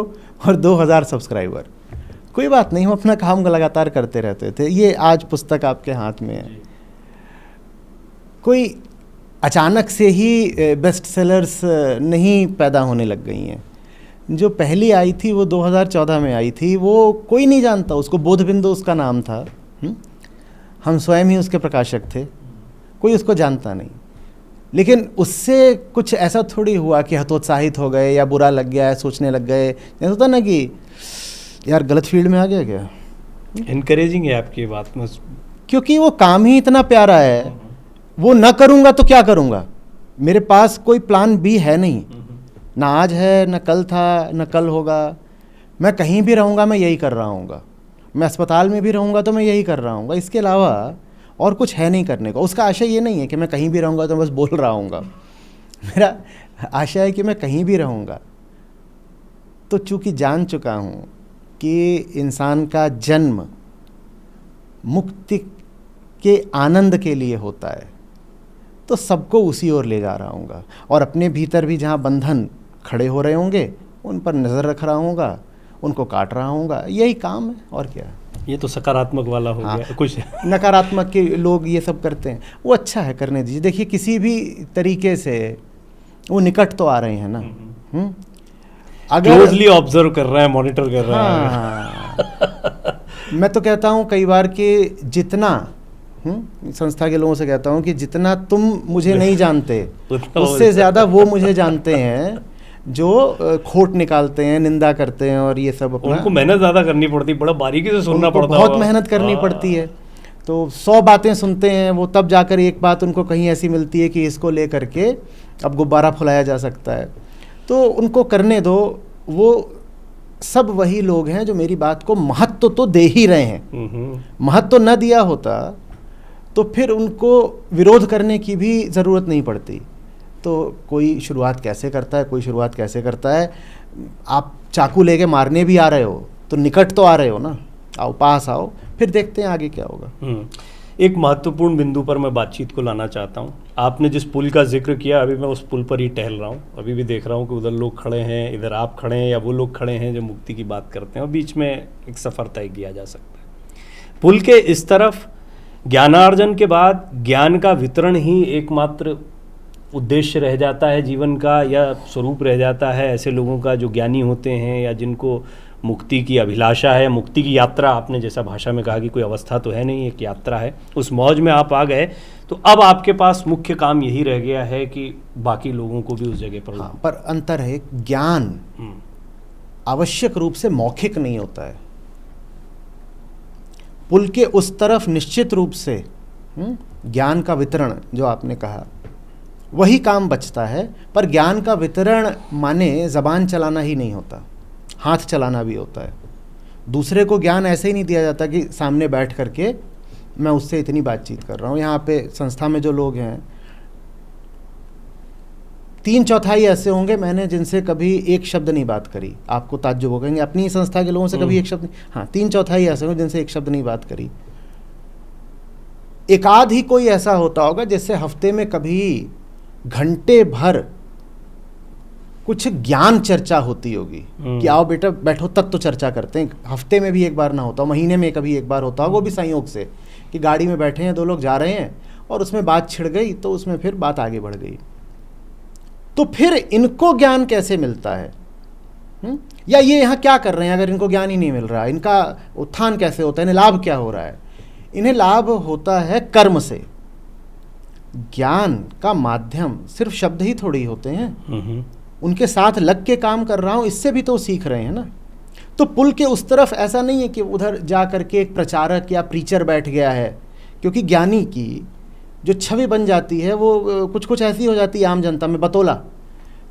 और 2000 सब्सक्राइबर, कोई बात नहीं, हम अपना काम लगातार करते रहते थे। ये आज पुस्तक आपके हाथ में है। कोई अचानक से ही बेस्ट सेलर्स नहीं पैदा होने लग गई हैं। जो पहली आई थी वो 2014 में आई थी, वो कोई नहीं जानता उसको, बोधबिंदु उसका नाम था। हम स्वयं ही उसके प्रकाशक थे, कोई उसको जानता नहीं। लेकिन उससे कुछ ऐसा थोड़ी हुआ कि हतोत्साहित हो गए या बुरा लग गया है, सोचने लग गए। जैसे होता ना कि यार गलत फील्ड में आ गया क्या। इनकरेजिंग है आपकी बात में, क्योंकि वो काम ही इतना प्यारा है। वो ना करूँगा तो क्या करूँगा, मेरे पास कोई प्लान बी है नहीं, ना आज है, ना कल था, ना कल होगा। मैं कहीं भी रहूँगा मैं यही कर रहा हूँगा, मैं अस्पताल में भी रहूँगा तो मैं यही कर रहा हूँगा। इसके अलावा और कुछ है नहीं करने का। उसका आशय ये नहीं है कि मैं कहीं भी रहूँगा तो बस बोल रहा हूँगा, मेरा आशा है कि मैं कहीं भी रहूँगा तो चूँकि जान चुका हूँ कि इंसान का जन्म मुक्ति के आनंद के लिए होता है, तो सबको उसी ओर ले जा रहा हूँगा। और अपने भीतर भी जहाँ बंधन खड़े हो रहे होंगे उन पर नज़र रख रहा हूँगा, उनको काट रहा हूँगा, यही काम है और क्या। ये तो सकारात्मक वाला हो गया। कुछ नकारात्मक के लोग ये सब करते हैं, वो अच्छा है, करने दीजिए। देखिए किसी भी तरीके से वो निकट तो आ रहे हैं ना, अगर क्लोजली ऑब्जर्व कर रहा है, मॉनिटर कर रहा है। हाँ, मैं तो कहता हूँ कई बार कि जितना संस्था के लोगों से कहता हूँ कि जितना तुम मुझे नहीं जानते उससे ज़्यादा वो मुझे जानते हैं, जो खोट निकालते हैं, निंदा करते हैं और ये सब अपना। उनको मेहनत ज़्यादा करनी पड़ती, बड़ा बारीकी से सुनना पड़ता है, बहुत मेहनत करनी पड़ती है। तो 100 बातें सुनते हैं वो, तब जाकर एक बात उनको कहीं ऐसी मिलती है कि इसको ले करके अब गुब्बारा फुलाया जा सकता है। तो उनको करने दो, वो सब वही लोग हैं जो मेरी बात को महत्व तो दे ही रहे हैं। महत्व न दिया होता तो फिर उनको विरोध करने की भी ज़रूरत नहीं पड़ती। तो कोई शुरुआत कैसे करता है, कोई शुरुआत कैसे करता है, आप चाकू लेके मारने भी आ रहे हो तो निकट तो आ रहे हो ना, आओ पास आओ, फिर देखते हैं आगे क्या होगा। एक महत्वपूर्ण बिंदु पर मैं बातचीत को लाना चाहता हूँ। आपने जिस पुल का जिक्र किया, अभी मैं उस पुल पर ही टहल रहा हूँ, अभी भी देख रहा हूँ कि उधर लोग खड़े हैं, इधर आप खड़े हैं या वो लोग खड़े हैं जो मुक्ति की बात करते हैं, और बीच में एक सफ़र तय किया जा सकता है। पुल के इस तरफ ज्ञानार्जन के बाद ज्ञान का वितरण ही एकमात्र उद्देश्य रह जाता है जीवन का, या स्वरूप रह जाता है ऐसे लोगों का जो ज्ञानी होते हैं या जिनको मुक्ति की अभिलाषा है। मुक्ति की यात्रा, आपने जैसा भाषा में कहा कि कोई अवस्था तो है नहीं, एक यात्रा है, उस मौज में आप आ गए, तो अब आपके पास मुख्य काम यही रह गया है कि बाकी लोगों को भी उस जगह पर। हाँ, पर अंतर है, ज्ञान आवश्यक रूप से मौखिक नहीं होता है। पुल के उस तरफ निश्चित रूप से ज्ञान का वितरण जो आपने कहा वही काम बचता है, पर ज्ञान का वितरण माने ज़बान चलाना ही नहीं होता, हाथ चलाना भी होता है। दूसरे को ज्ञान ऐसे ही नहीं दिया जाता कि सामने बैठ करके मैं उससे इतनी बातचीत कर रहा हूँ। यहाँ पे संस्था में जो लोग हैं 3/4 ऐसे होंगे मैंने जिनसे कभी एक शब्द नहीं बात करी, आपको ताज्जुब हो कहेंगे अपनी संस्था के लोगों से कभी एक शब्द नहीं। हाँ, 3/4 ऐसे होंगे जिनसे एक शब्द नहीं बात करी। एक आध ही कोई ऐसा होता होगा जिससे हफ्ते में कभी घंटे भर कुछ ज्ञान चर्चा होती होगी कि आओ बेटा बैठो, तब तो चर्चा करते हैं। हफ्ते में भी एक बार ना होता, महीने में कभी एक बार होता, वो भी संयोग से कि गाड़ी में बैठे हैं, 2 लोग जा रहे हैं और उसमें बात छिड़ गई, तो उसमें फिर बात आगे बढ़ गई। तो फिर इनको ज्ञान कैसे मिलता है? या ये यहाँ क्या कर रहे हैं अगर इनको ज्ञान ही नहीं मिल रहा? इनका उत्थान कैसे होता है? इन्हें लाभ क्या हो रहा है? इन्हें लाभ होता है कर्म से। ज्ञान का माध्यम सिर्फ शब्द ही थोड़ी होते हैं, उनके साथ लग के काम कर रहा हूँ, इससे भी तो सीख रहे हैं ना। तो पुल के उस तरफ ऐसा नहीं है कि उधर जा करके एक प्रचारक या प्रीचर बैठ गया है, क्योंकि ज्ञानी की जो छवि बन जाती है वो कुछ कुछ ऐसी हो जाती है आम जनता में, बतौला,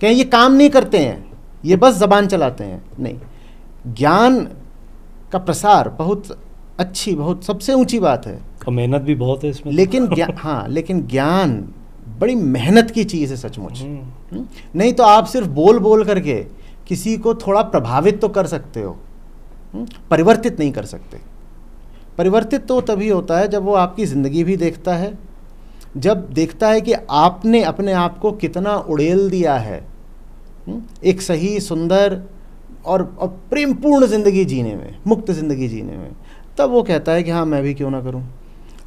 कहें ये काम नहीं करते हैं, ये बस ज़बान चलाते हैं। नहीं, ज्ञान का प्रसार बहुत अच्छी, बहुत सबसे ऊंची बात है, और मेहनत भी बहुत है इसमें। लेकिन हाँ, लेकिन ज्ञान बड़ी मेहनत की चीज़ है सचमुच। नहीं तो आप सिर्फ बोल बोल करके किसी को थोड़ा प्रभावित तो कर सकते हो, परिवर्तित नहीं कर सकते। परिवर्तित तो तभी होता है जब वो आपकी ज़िंदगी भी देखता है, जब देखता है कि आपने अपने आप को कितना उड़ेल दिया है एक सही, सुंदर और प्रेमपूर्ण ज़िंदगी जीने में, मुक्त ज़िंदगी जीने में, तब वो कहता है कि हाँ मैं भी क्यों ना करूं।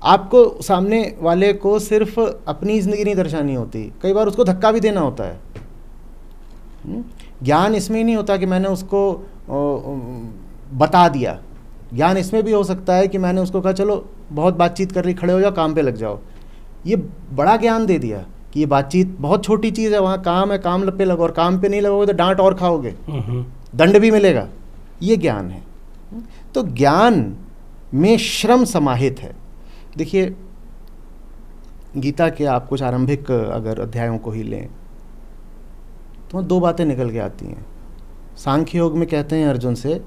आपको सामने वाले को सिर्फ अपनी ज़िंदगी नहीं दर्शानी होती, कई बार उसको धक्का भी देना होता है। ज्ञान इसमें ही नहीं होता कि मैंने उसको बता दिया, ज्ञान इसमें भी हो सकता है कि मैंने उसको कहा चलो बहुत बातचीत कर रही, खड़े हो जाओ, काम पे लग जाओ। ये बड़ा ज्ञान दे दिया कि ये बातचीत बहुत छोटी चीज़ है, वहाँ काम है, काम पे लगो, और काम पे नहीं लगोगे तो डांट और खाओगे, दंड भी मिलेगा। ये ज्ञान है। तो ज्ञान में श्रम समाहित है। देखिए गीता के आप कुछ आरंभिक अगर अध्यायों को ही लें तो 2 बातें निकल के आती हैं। सांख्य योग में कहते हैं अर्जुन से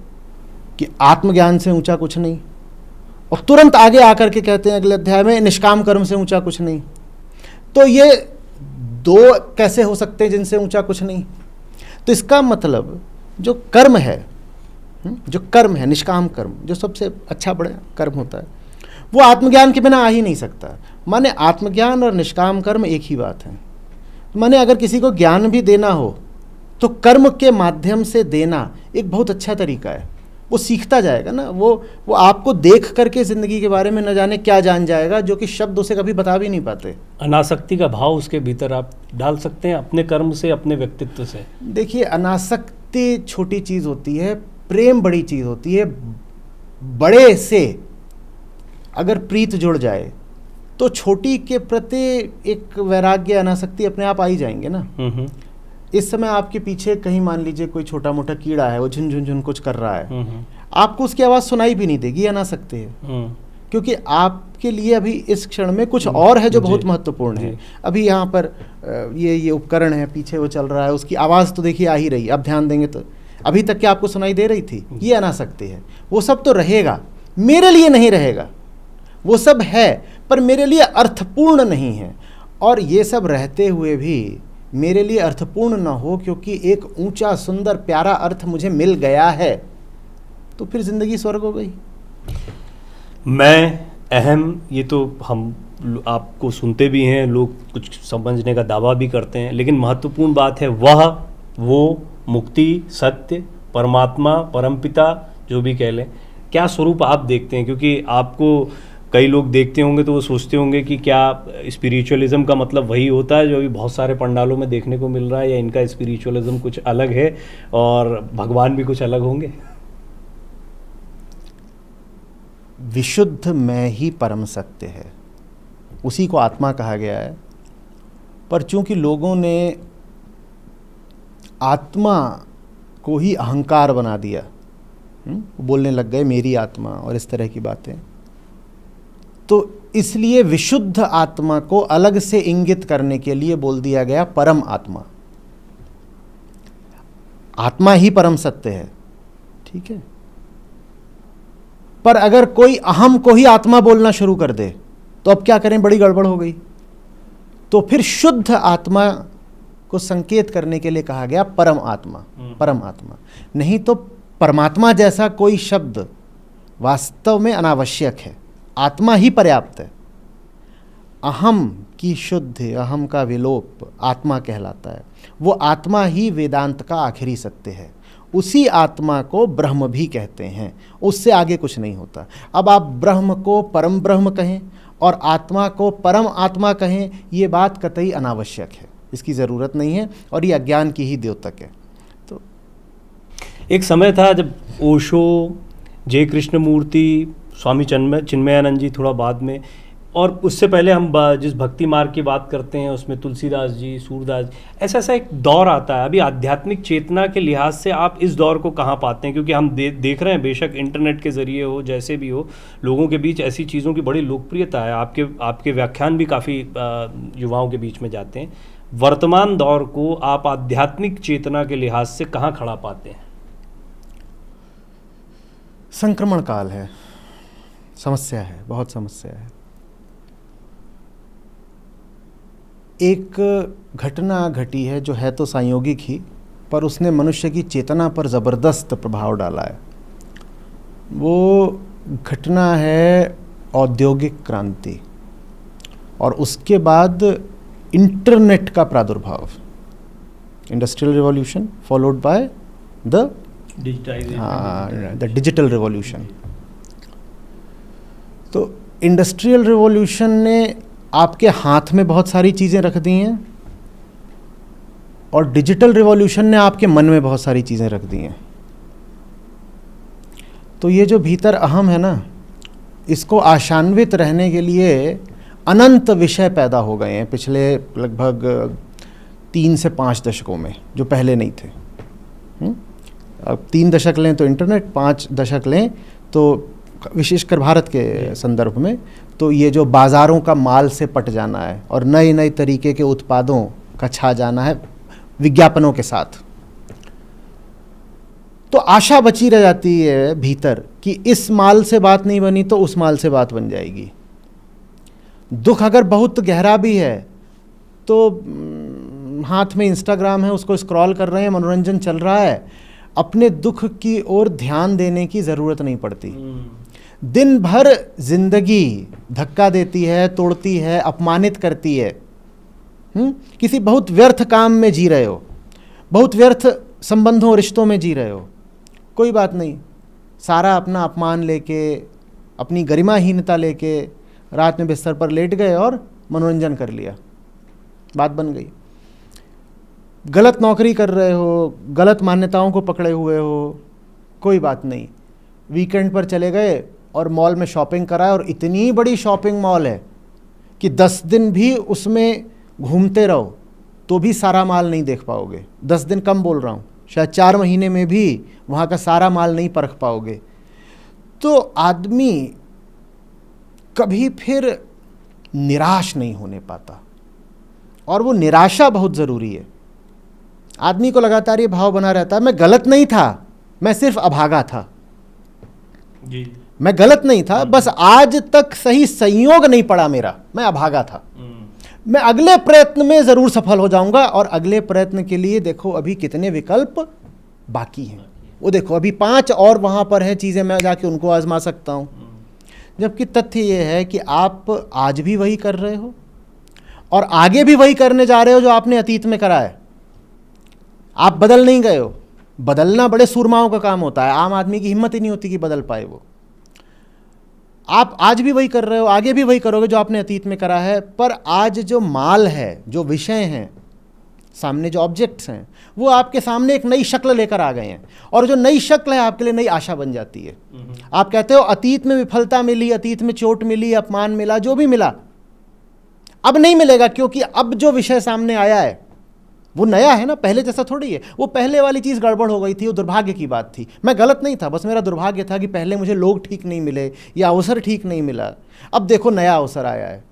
कि आत्मज्ञान से ऊंचा कुछ नहीं, और तुरंत आगे आकर के कहते हैं अगले अध्याय में, निष्काम कर्म से ऊंचा कुछ नहीं। तो ये दो कैसे हो सकते हैं जिनसे ऊंचा कुछ नहीं? तो इसका मतलब जो कर्म है, निष्काम कर्म, जो सबसे अच्छा बड़ा कर्म होता है, वो आत्मज्ञान के बिना आ ही नहीं सकता। माने आत्मज्ञान और निष्काम कर्म एक ही बात है। माने अगर किसी को ज्ञान भी देना हो तो कर्म के माध्यम से देना एक बहुत अच्छा तरीका है। वो सीखता जाएगा ना, वो आपको देख करके ज़िंदगी के बारे में न जाने क्या जान जाएगा, जो कि शब्द उसे कभी बता भी नहीं पाते। अनासक्ति का भाव उसके भीतर आप डाल सकते हैं अपने कर्म से, अपने व्यक्तित्व से। देखिए, अनासक्ति छोटी चीज़ होती है, प्रेम बड़ी चीज़ होती है। बड़े से अगर प्रीत जुड़ जाए तो छोटी के प्रति एक वैराग्य, अनासक्ति अपने आप आ ही जाएंगे ना। इस समय आपके पीछे कहीं मान लीजिए कोई छोटा मोटा कीड़ा है, वो झुन कुछ कर रहा है, आपको उसकी आवाज़ सुनाई भी नहीं देगी, अनासक्ति है। क्योंकि आपके लिए अभी इस क्षण में कुछ और है जो बहुत महत्वपूर्ण है। अभी यहाँ पर ये उपकरण है, पीछे वो चल रहा है, उसकी आवाज़ तो देखिए आ ही रही है, अब ध्यान देंगे तो। अभी तक क्या आपको सुनाई दे रही थी? ये अनासक्ति है। वो सब तो रहेगा, मेरे लिए नहीं रहेगा। वो सब है पर मेरे लिए अर्थपूर्ण नहीं है। और ये सब रहते हुए भी मेरे लिए अर्थपूर्ण ना हो, क्योंकि एक ऊंचा सुंदर प्यारा अर्थ मुझे मिल गया है, तो फिर जिंदगी स्वर्ग हो गई। मैं अहम, ये तो हम आपको सुनते भी हैं, लोग कुछ समझने का दावा भी करते हैं, लेकिन महत्वपूर्ण बात है वो मुक्ति, सत्य, परमात्मा, परमपिता, जो भी कह लें, क्या स्वरूप आप देखते हैं? क्योंकि आपको कई लोग देखते होंगे तो वो सोचते होंगे कि क्या स्पिरिचुअलिज्म का मतलब वही होता है जो अभी बहुत सारे पंडालों में देखने को मिल रहा है, या इनका स्पिरिचुअलिज्म कुछ अलग है और भगवान भी कुछ अलग होंगे? विशुद्ध मैं ही परम सत्य है, उसी को आत्मा कहा गया है। पर चूंकि लोगों ने आत्मा को ही अहंकार बना दिया, बोलने लग गए मेरी आत्मा और इस तरह की बातें, तो इसलिए विशुद्ध आत्मा को अलग से इंगित करने के लिए बोल दिया गया परम आत्मा। आत्मा ही परम सत्य है, ठीक है। पर अगर कोई अहम को ही आत्मा बोलना शुरू कर दे तो अब क्या करें, बड़ी गड़बड़ हो गई। तो फिर शुद्ध आत्मा को संकेत करने के लिए कहा गया परम आत्मा, परम आत्मा। नहीं तो परमात्मा जैसा कोई शब्द वास्तव में अनावश्यक है, आत्मा ही पर्याप्त है। अहम की शुद्धि, अहम का विलोप आत्मा कहलाता है। वो आत्मा ही वेदांत का आखिरी सत्य है। उसी आत्मा को ब्रह्म भी कहते हैं, उससे आगे कुछ नहीं होता। अब आप ब्रह्म को परम ब्रह्म कहें और आत्मा को परम आत्मा कहें, ये बात कतई अनावश्यक है, इसकी ज़रूरत नहीं है और ये अज्ञान की ही द्योतक है। तो एक समय था जब ओशो, जय कृष्णमूर्ति, स्वामी चिन्मयानंद जी थोड़ा बाद में, और उससे पहले हम जिस भक्ति मार्ग की बात करते हैं उसमें तुलसीदास जी, सूरदास, ऐसा एक दौर आता है। अभी आध्यात्मिक चेतना के लिहाज से आप इस दौर को कहाँ पाते हैं? क्योंकि हम देख रहे हैं, बेशक इंटरनेट के ज़रिए हो, जैसे भी हो, लोगों के बीच ऐसी चीज़ों की बड़ी लोकप्रियता है। आपके व्याख्यान भी काफ़ी युवाओं के बीच में जाते हैं। वर्तमान दौर को आप आध्यात्मिक चेतना के लिहाज से कहाँ खड़ा पाते हैं? संक्रमण काल है, समस्या है, बहुत समस्या है। एक घटना घटी है जो है तो संयोगिक ही, पर उसने मनुष्य की चेतना पर ज़बरदस्त प्रभाव डाला है। वो घटना है औद्योगिक क्रांति और उसके बाद इंटरनेट का प्रादुर्भाव, industrial revolution followed by the digital revolution. तो इंडस्ट्रियल रिवॉल्यूशन ने आपके हाथ में बहुत सारी चीज़ें रख दी हैं और डिजिटल रिवॉल्यूशन ने आपके मन में बहुत सारी चीज़ें रख दी हैं। तो ये जो भीतर अहम है ना, इसको आशान्वित रहने के लिए अनंत विषय पैदा हो गए हैं पिछले लगभग 3 से 5 दशकों में, जो पहले नहीं थे। अब 3 दशक लें तो इंटरनेट, 5 दशक लें तो विशेषकर भारत के संदर्भ में तो ये जो बाज़ारों का माल से पट जाना है और नए नए तरीके के उत्पादों का छा जाना है विज्ञापनों के साथ, तो आशा बची रह जाती है भीतर कि इस माल से बात नहीं बनी तो उस माल से बात बन जाएगी। दुख अगर बहुत गहरा भी है तो हाथ में इंस्टाग्राम है, उसको स्क्रॉल कर रहे हैं, मनोरंजन चल रहा है, अपने दुख की ओर ध्यान देने की ज़रूरत नहीं पड़ती। दिन भर जिंदगी धक्का देती है, तोड़ती है, अपमानित करती है। किसी बहुत व्यर्थ काम में जी रहे हो, बहुत व्यर्थ संबंधों रिश्तों में जी रहे हो, कोई बात नहीं, सारा अपना अपमान लेके, अपनी गरिमाहीनता लेके रात में बिस्तर पर लेट गए और मनोरंजन कर लिया, बात बन गई। गलत नौकरी कर रहे हो, गलत मान्यताओं को पकड़े हुए हो, कोई बात नहीं, वीकेंड पर चले गए और मॉल में शॉपिंग कराए, और इतनी बड़ी शॉपिंग मॉल है कि 10 दिन भी उसमें घूमते रहो तो भी सारा माल नहीं देख पाओगे। 10 दिन कम बोल रहा हूँ, शायद 4 महीने में भी वहाँ का सारा माल नहीं परख पाओगे। तो आदमी कभी फिर निराश नहीं होने पाता, और वो निराशा बहुत ज़रूरी है। आदमी को लगातार ये भाव बना रहता है, मैं गलत नहीं था, मैं सिर्फ अभागा था जी। मैं गलत नहीं था, बस आज तक सही संयोग नहीं पड़ा मेरा, मैं अभागा था। मैं अगले प्रयत्न में ज़रूर सफल हो जाऊंगा, और अगले प्रयत्न के लिए देखो अभी कितने विकल्प बाकी हैं। वो देखो अभी 5 और वहाँ पर हैं चीज़ें, मैं जाके उनको आजमा सकता हूँ। जबकि तथ्य ये है कि आप आज भी वही कर रहे हो और आगे भी वही करने जा रहे हो जो आपने अतीत में करा है। आप बदल नहीं गए हो। बदलना बड़े सूरमाओं का काम होता है, आम आदमी की हिम्मत ही नहीं होती कि बदल पाए वो। आप आज भी वही कर रहे हो, आगे भी वही करोगे जो आपने अतीत में करा है। पर आज जो माल है, जो विषय हैं, सामने जो ऑब्जेक्ट्स हैं, वो आपके सामने एक नई शक्ल लेकर आ गए हैं, और जो नई शक्ल है आपके लिए नई आशा बन जाती है। आप कहते हो अतीत में विफलता मिली, अतीत में चोट मिली, अपमान मिला, जो भी मिला अब नहीं मिलेगा, क्योंकि अब जो विषय सामने आया है वो नया है ना, पहले जैसा थोड़ी है। वो पहले वाली चीज़ गड़बड़ हो गई थी, वो दुर्भाग्य की बात थी। मैं गलत नहीं था, बस मेरा दुर्भाग्य था कि पहले मुझे लोग ठीक नहीं मिले या अवसर ठीक नहीं मिला। अब देखो नया अवसर आया है,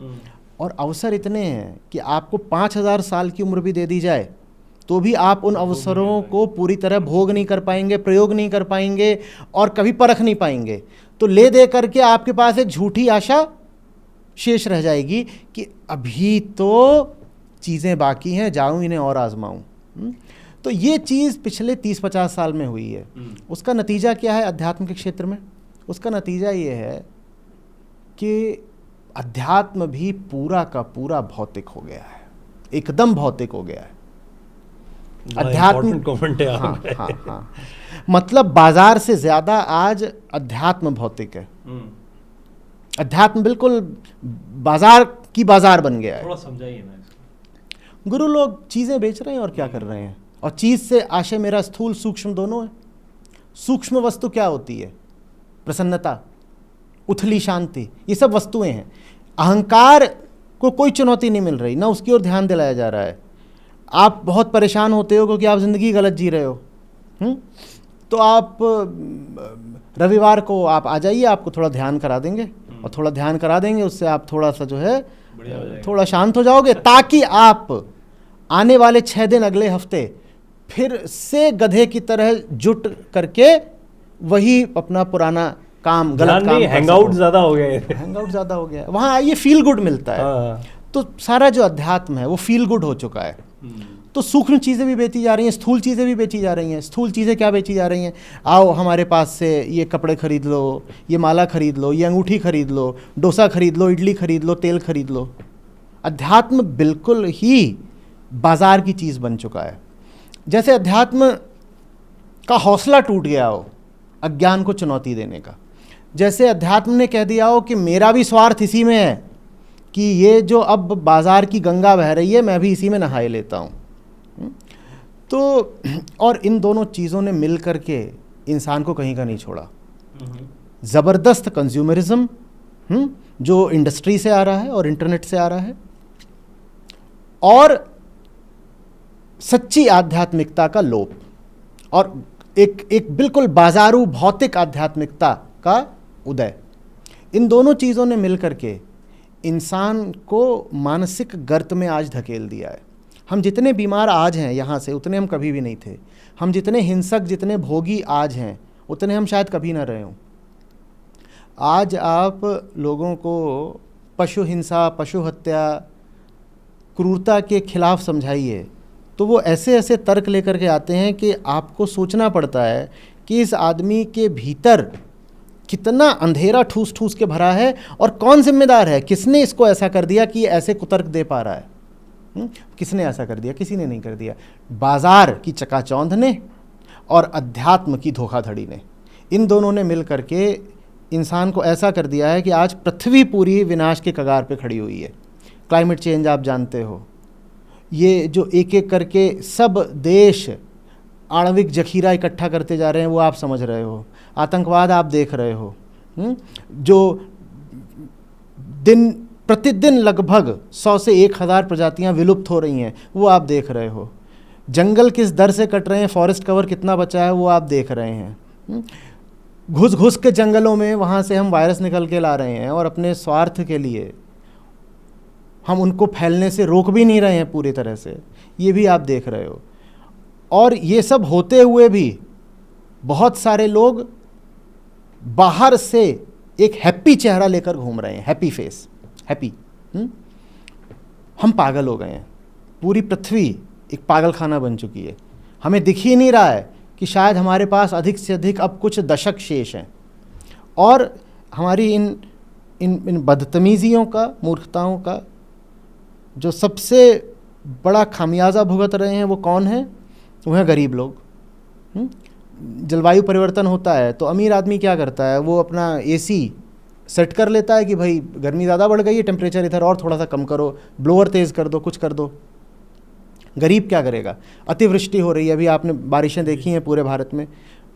और अवसर इतने हैं कि आपको 5000 साल की उम्र भी दे दी जाए तो भी आप उन अवसरों को पूरी तरह भोग नहीं कर पाएंगे, प्रयोग नहीं कर पाएंगे, और कभी परख नहीं पाएंगे। तो ले दे करके आपके पास एक झूठी आशा शेष रह जाएगी कि अभी तो चीज़ें बाकी हैं, जाऊं इन्हें और आजमाऊं। तो ये चीज़ पिछले 30-50 साल में हुई है। उसका नतीजा क्या है अध्यात्म के क्षेत्र में? उसका नतीजा ये है कि अध्यात्म भी पूरा का पूरा भौतिक हो गया है, एकदम भौतिक हो गया है। अध्यात्म कमेंट है। हाँ। मतलब बाजार से ज़्यादा आज अध्यात्म भौतिक है। अध्यात्म बिल्कुल बाजार की बाजार बन गया है। थोड़ा समझाइए ना। गुरु लोग चीज़ें बेच रहे हैं और क्या कर रहे हैं, और चीज़ से आशय मेरा स्थूल सूक्ष्म दोनों है। सूक्ष्म वस्तु क्या होती है? प्रसन्नता, उथली शांति, ये सब वस्तुएं हैं। अहंकार को कोई चुनौती नहीं मिल रही, ना उसकी ओर ध्यान दिलाया जा रहा है। आप बहुत परेशान होते हो क्योंकि आप ज़िंदगी गलत जी रहे हो। तो आप रविवार को आप आ जाइए, आपको थोड़ा ध्यान करा देंगे, और थोड़ा ध्यान करा देंगे, उससे आप थोड़ा सा जो है थोड़ा शांत हो जाओगे, ताकि आप आने वाले 6 दिन अगले हफ्ते फिर से गधे की तरह जुट करके वही अपना पुराना काम, गलत काम, हैंगआउट ज़्यादा हो गया है। हैंगआउट ज़्यादा हो गया है, वहाँ आइए फील गुड मिलता है। तो सारा जो अध्यात्म है वो फील गुड हो चुका है। तो सूक्ष्म चीज़ें भी बेची जा रही हैं, स्थूल चीज़ें भी बेची जा रही हैं। स्थूल चीज़ें क्या बेची जा रही हैं? आओ हमारे पास से ये कपड़े खरीद लो, ये माला खरीद लो, ये अंगूठी खरीद लो, डोसा खरीद लो, इडली खरीद लो, तेल खरीद लो। अध्यात्म बिल्कुल ही बाजार की चीज़ बन चुका है। जैसे अध्यात्म का हौसला टूट गया हो अज्ञान को चुनौती देने का। जैसे अध्यात्म ने कह दिया हो कि मेरा भी स्वार्थ इसी में है कि ये जो अब बाज़ार की गंगा बह रही है, मैं भी इसी में नहाए लेता हूँ। तो और इन दोनों चीज़ों ने मिल कर के इंसान को कहीं का नहीं छोड़ा। ज़बरदस्त कंज्यूमरिज्म जो इंडस्ट्री से आ रहा है और इंटरनेट से आ रहा है, और सच्ची आध्यात्मिकता का लोप, और एक बिल्कुल बाजारू भौतिक आध्यात्मिकता का उदय। इन दोनों चीज़ों ने मिल कर के इंसान को मानसिक गर्त में आज धकेल दिया है। हम जितने बीमार आज हैं यहाँ से, उतने हम कभी भी नहीं थे। हम जितने हिंसक, जितने भोगी आज हैं, उतने हम शायद कभी ना रहे हों। आज आप लोगों को पशु हिंसा, पशु हत्या, क्रूरता के खिलाफ समझाइए तो वो ऐसे ऐसे तर्क लेकर के आते हैं कि आपको सोचना पड़ता है कि इस आदमी के भीतर कितना अंधेरा ठूस ठूस के भरा है और कौन जिम्मेदार है, किसने इसको ऐसा कर दिया कि ये ऐसे कुतर्क दे पा रहा है। किसने ऐसा कर दिया? किसी ने नहीं कर दिया। बाजार की चकाचौंध ने और अध्यात्म की धोखाधड़ी ने, इन दोनों ने मिल करके इंसान को ऐसा कर दिया है कि आज पृथ्वी पूरी विनाश के कगार पे खड़ी हुई है। क्लाइमेट चेंज आप जानते हो, ये जो एक एक करके सब देश आणविक जखीरा इकट्ठा करते जा रहे हैं वो आप समझ रहे हो, आतंकवाद आप देख रहे हो, जो दिन प्रतिदिन लगभग 100 से 1000 प्रजातियां विलुप्त हो रही हैं वो आप देख रहे हो, जंगल किस दर से कट रहे हैं, फॉरेस्ट कवर कितना बचा है वो आप देख रहे हैं। घुस घुस के जंगलों में वहाँ से हम वायरस निकल के ला रहे हैं और अपने स्वार्थ के लिए हम उनको फैलने से रोक भी नहीं रहे हैं पूरी तरह से, ये भी आप देख रहे हो। और ये सब होते हुए भी बहुत सारे लोग बाहर से एक हैप्पी चेहरा लेकर घूम रहे हैं, हैप्पी फेस, हैप्पी। हम पागल हो गए हैं, पूरी पृथ्वी एक पागलखाना बन चुकी है। हमें दिख ही नहीं रहा है कि शायद हमारे पास अधिक से अधिक अब कुछ दशक शेष हैं और हमारी इन बदतमीजियों का, मूर्खताओं का जो सबसे बड़ा खामियाजा भुगत रहे हैं वो कौन है? वो है गरीब लोग। जलवायु परिवर्तन होता है तो अमीर आदमी क्या करता है, वो अपना एसी सेट कर लेता है कि भाई गर्मी ज़्यादा बढ़ गई है, टेम्परेचर इधर और थोड़ा सा कम करो, ब्लोअर तेज़ कर दो, कुछ कर दो। गरीब क्या करेगा? अतिवृष्टि हो रही है, अभी आपने बारिशें देखी हैं पूरे भारत में,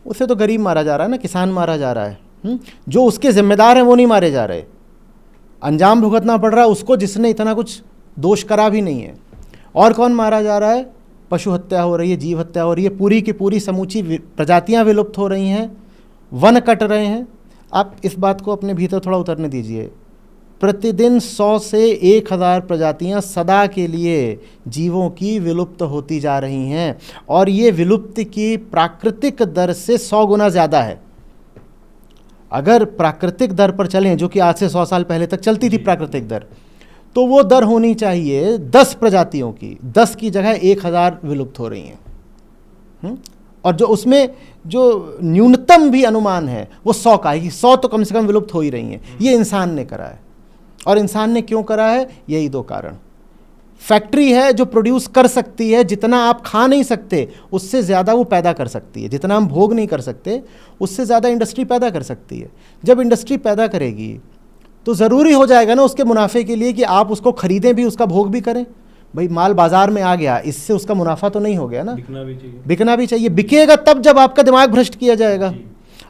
उससे तो गरीब मारा जा रहा है ना, किसान मारा जा रहा है। जो उसके ज़िम्मेदार हैं वो नहीं मारे जा रहे, अंजाम भुगतना पड़ रहा है उसको जिसने इतना कुछ दोष करा भी नहीं है। और कौन मारा जा रहा है? पशु हत्या हो रही है, जीव हत्या हो रही है, पूरी की पूरी समूची प्रजातियां विलुप्त हो रही हैं, वन कट रहे हैं। आप इस बात को अपने भीतर थोड़ा उतरने दीजिए। प्रतिदिन 100 से 1000 प्रजातियां सदा के लिए जीवों की विलुप्त होती जा रही हैं और ये विलुप्ति की प्राकृतिक दर से 100 गुना ज़्यादा है। अगर प्राकृतिक दर पर चलें, जो कि आज से 100 साल पहले तक चलती थी प्राकृतिक दर, तो वो दर होनी चाहिए 10 प्रजातियों की, 10 की जगह 1000 विलुप्त हो रही हैं। और जो उसमें जो न्यूनतम भी अनुमान है वो 100 का है कि 100 तो कम से कम विलुप्त हो ही रही हैं। ये इंसान ने करा है। और इंसान ने क्यों करा है? यही 2 कारण। फैक्ट्री है जो प्रोड्यूस कर सकती है, जितना आप खा नहीं सकते उससे ज़्यादा वो पैदा कर सकती है, जितना हम भोग नहीं कर सकते उससे ज़्यादा इंडस्ट्री पैदा कर सकती है। जब इंडस्ट्री पैदा करेगी तो ज़रूरी हो जाएगा ना उसके मुनाफे के लिए कि आप उसको ख़रीदें भी, उसका भोग भी करें। भाई माल बाज़ार में आ गया, इससे उसका मुनाफा तो नहीं हो गया ना, बिकना भी चाहिए। बिकेगा तब जब आपका दिमाग भ्रष्ट किया जाएगा,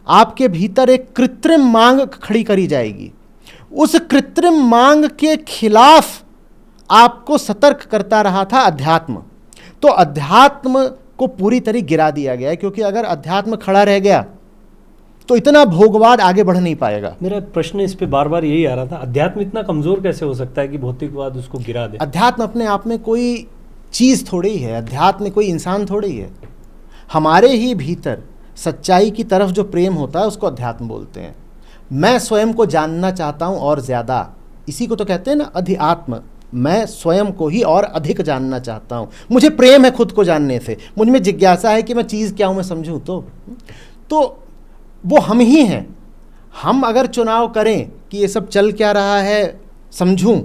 आपके भीतर एक कृत्रिम मांग खड़ी करी जाएगी। उस कृत्रिम मांग के खिलाफ आपको सतर्क करता रहा था अध्यात्म। तो अध्यात्म को पूरी तरह गिरा दिया गया है, क्योंकि अगर अध्यात्म खड़ा रह गया तो इतना भोगवाद आगे बढ़ नहीं पाएगा। मेरा प्रश्न इस पे बार बार यही आ रहा था, अध्यात्म इतना कमजोर कैसे हो सकता है कि भौतिकवाद उसको गिरा दे? अध्यात्म अपने आप में कोई चीज़ थोड़ी है, अध्यात्म कोई इंसान थोड़ी है। हमारे ही भीतर सच्चाई की तरफ जो प्रेम होता है उसको अध्यात्म बोलते हैं। मैं स्वयं को जानना चाहता हूँ और ज़्यादा, इसी को तो कहते हैं ना अध्यात्म। मैं स्वयं को ही और अधिक जानना चाहता हूँ, मुझे प्रेम है खुद को जानने से, मुझ में जिज्ञासा है कि मैं चीज़ क्या हूँ, मैं समझूँ। तो वो हम ही हैं। हम अगर चुनाव करें कि ये सब चल क्या रहा है समझूं,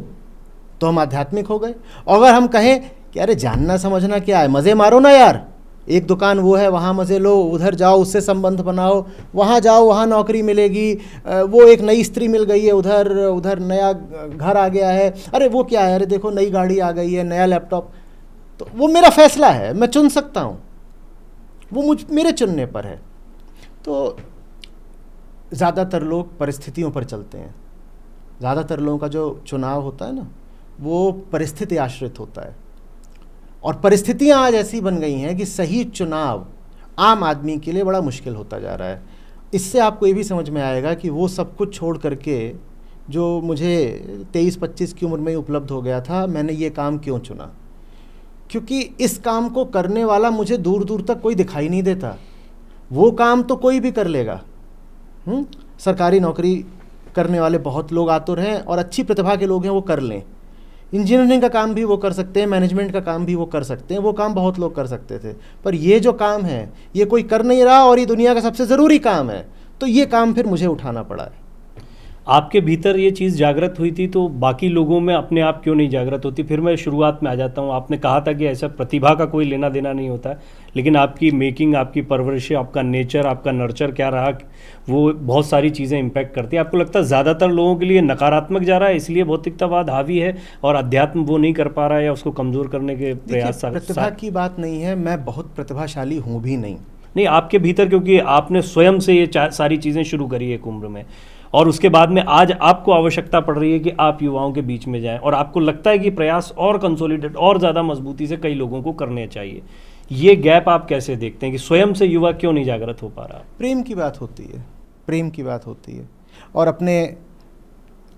तो हम आध्यात्मिक हो गए। और अगर हम कहें कि अरे जानना समझना क्या है, मज़े मारो ना यार, एक दुकान वो है वहाँ मज़े लो, उधर जाओ उससे संबंध बनाओ, वहाँ जाओ वहाँ नौकरी मिलेगी, वो एक नई स्त्री मिल गई है, उधर नया घर आ गया है, अरे वो क्या है, अरे देखो नई गाड़ी आ गई है, नया लैपटॉप। तो वो मेरा फैसला है, मैं चुन सकता हूँ, वो मेरे चुनने पर है। तो ज़्यादातर लोग परिस्थितियों पर चलते हैं। ज़्यादातर लोगों का जो चुनाव होता है ना, वो परिस्थिति आश्रित होता है। और परिस्थितियां आज ऐसी बन गई हैं कि सही चुनाव आम आदमी के लिए बड़ा मुश्किल होता जा रहा है। इससे आपको ये भी समझ में आएगा कि वो सब कुछ छोड़ करके जो मुझे 23-25 की उम्र में उपलब्ध हो गया था, मैंने ये काम क्यों चुना। क्योंकि इस काम को करने वाला मुझे दूर दूर तक कोई दिखाई नहीं देता। वो काम तो कोई भी कर लेगा। सरकारी नौकरी करने वाले बहुत लोग आतुर हैं और अच्छी प्रतिभा के लोग हैं वो कर लें। इंजीनियरिंग का काम भी वो कर सकते हैं, मैनेजमेंट का काम भी वो कर सकते हैं, वो काम बहुत लोग कर सकते थे, पर ये जो काम है ये कोई कर नहीं रहा और ये दुनिया का सबसे ज़रूरी काम है, तो ये काम फिर मुझे उठाना पड़ा है। आपके भीतर ये चीज़ जागृत हुई थी तो बाकी लोगों में अपने आप क्यों नहीं जागृत होती? फिर मैं शुरुआत में आ जाता हूँ। आपने कहा था कि ऐसा प्रतिभा का कोई लेना देना नहीं होता, लेकिन आपकी मेकिंग, आपकी परवरिश, आपका नेचर, आपका नर्चर क्या रहा, वो बहुत सारी चीज़ें इम्पैक्ट करती है। आपको लगता है ज़्यादातर लोगों के लिए नकारात्मक जा रहा है, इसलिए भौतिकतावाद हावी है और अध्यात्म वो नहीं कर पा रहा है या उसको कमज़ोर करने के प्रयास? प्रतिभा की बात नहीं है, मैं बहुत प्रतिभाशाली हूँ भी नहीं। आपके भीतर, क्योंकि आपने स्वयं से ये सारी चीज़ें शुरू करी एक उम्र में और उसके बाद में आज आपको आवश्यकता पड़ रही है कि आप युवाओं के बीच में जाएं और आपको लगता है कि प्रयास और कंसोलिडेट और ज़्यादा मजबूती से कई लोगों को करने चाहिए। ये गैप आप कैसे देखते हैं कि स्वयं से युवा क्यों नहीं जागृत हो पा रहा? प्रेम की बात होती है, प्रेम की बात होती है और अपने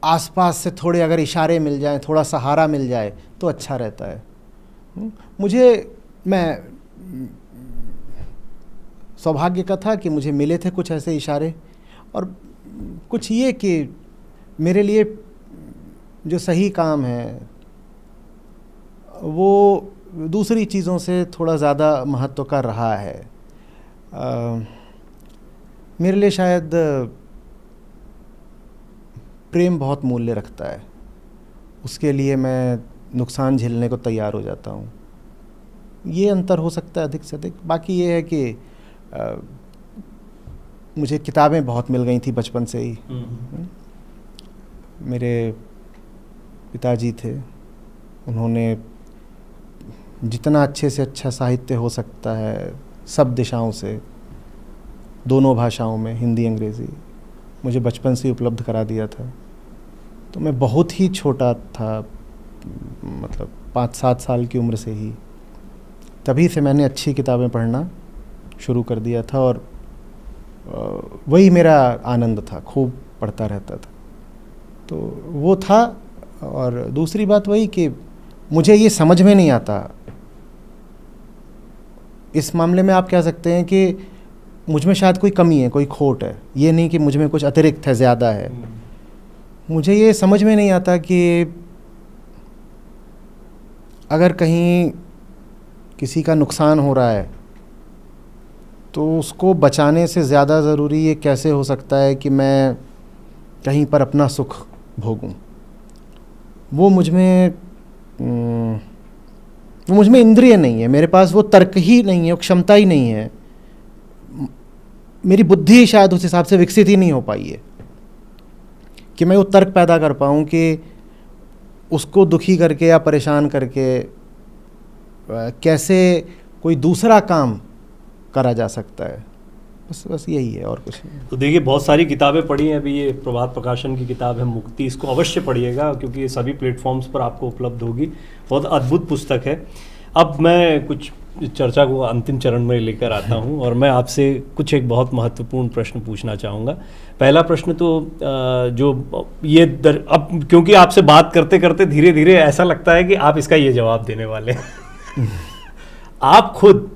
आसपास से थोड़े अगर इशारे मिल जाएं, थोड़ा सहारा मिल जाए तो अच्छा रहता है। मैं सौभाग्य का था कि मुझे मिले थे कुछ ऐसे इशारे और कुछ ये कि मेरे लिए जो सही काम है वो दूसरी चीज़ों से थोड़ा ज़्यादा महत्व का रहा है। मेरे लिए शायद प्रेम बहुत मूल्य रखता है, उसके लिए मैं नुकसान झेलने को तैयार हो जाता हूँ। ये अंतर हो सकता है अधिक से अधिक। बाकी ये है कि मुझे किताबें बहुत मिल गई थी बचपन से ही। मेरे पिताजी थे, उन्होंने जितना अच्छे से अच्छा साहित्य हो सकता है सब दिशाओं से, दोनों भाषाओं में, हिंदी अंग्रेज़ी, मुझे बचपन से ही उपलब्ध करा दिया था। तो मैं बहुत ही छोटा था, मतलब 5-7 साल की उम्र से ही, तभी से मैंने अच्छी किताबें पढ़ना शुरू कर दिया था और वही मेरा आनंद था, खूब पढ़ता रहता था। तो वो था। और दूसरी बात वही कि मुझे ये समझ में नहीं आता, इस मामले में आप कह सकते हैं कि मुझ में शायद कोई कमी है, कोई खोट है, ये नहीं कि मुझ में कुछ अतिरिक्त है, ज़्यादा है। मुझे ये समझ में नहीं आता कि अगर कहीं किसी का नुकसान हो रहा है तो उसको बचाने से ज़्यादा ज़रूरी ये कैसे हो सकता है कि मैं कहीं पर अपना सुख भोगूं। वो मुझ में इंद्रिय नहीं है, मेरे पास वो तर्क ही नहीं है, वो क्षमता ही नहीं है, मेरी बुद्धि शायद उस हिसाब से विकसित ही नहीं हो पाई है कि मैं वो तर्क पैदा कर पाऊँ कि उसको दुखी करके या परेशान करके कैसे कोई दूसरा काम करा जा सकता है। बस यही है और कुछ नहीं। तो देखिए, बहुत सारी किताबें पढ़ी हैं। अभी ये प्रभात प्रकाशन की किताब है मुक्ति, इसको अवश्य पढ़िएगा क्योंकि ये सभी प्लेटफॉर्म्स पर आपको उपलब्ध होगी। बहुत अद्भुत पुस्तक है। अब मैं कुछ चर्चा को अंतिम चरण में लेकर आता हूँ और मैं आपसे कुछ एक बहुत महत्वपूर्ण प्रश्न पूछना चाहूँगा। पहला प्रश्न तो जो ये अब क्योंकि आपसे बात करते करते धीरे धीरे ऐसा लगता है कि आप इसका ये जवाब देने वाले हैं। आप खुद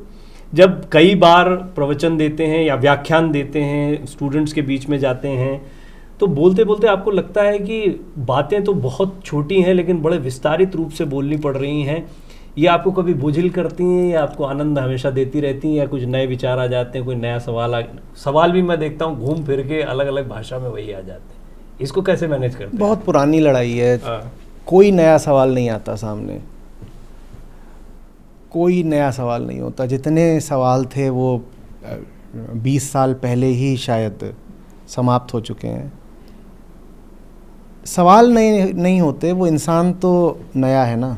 जब कई बार प्रवचन देते हैं या व्याख्यान देते हैं, स्टूडेंट्स के बीच में जाते हैं, तो बोलते बोलते आपको लगता है कि बातें तो बहुत छोटी हैं लेकिन बड़े विस्तारित रूप से बोलनी पड़ रही हैं। ये आपको कभी बोझिल करती हैं या आपको आनंद हमेशा देती रहती हैं, या कुछ नए विचार आ जाते हैं, कोई नया सवाल भी मैं देखता हूँ घूम फिर के अलग अलग भाषा में वही आ जाते हैं। इसको कैसे मैनेज करते हैं? बहुत पुरानी लड़ाई है। कोई नया सवाल नहीं आता सामने, कोई नया सवाल नहीं होता। जितने सवाल थे वो 20 साल पहले ही शायद समाप्त हो चुके हैं। सवाल नहीं होते, वो इंसान तो नया है ना,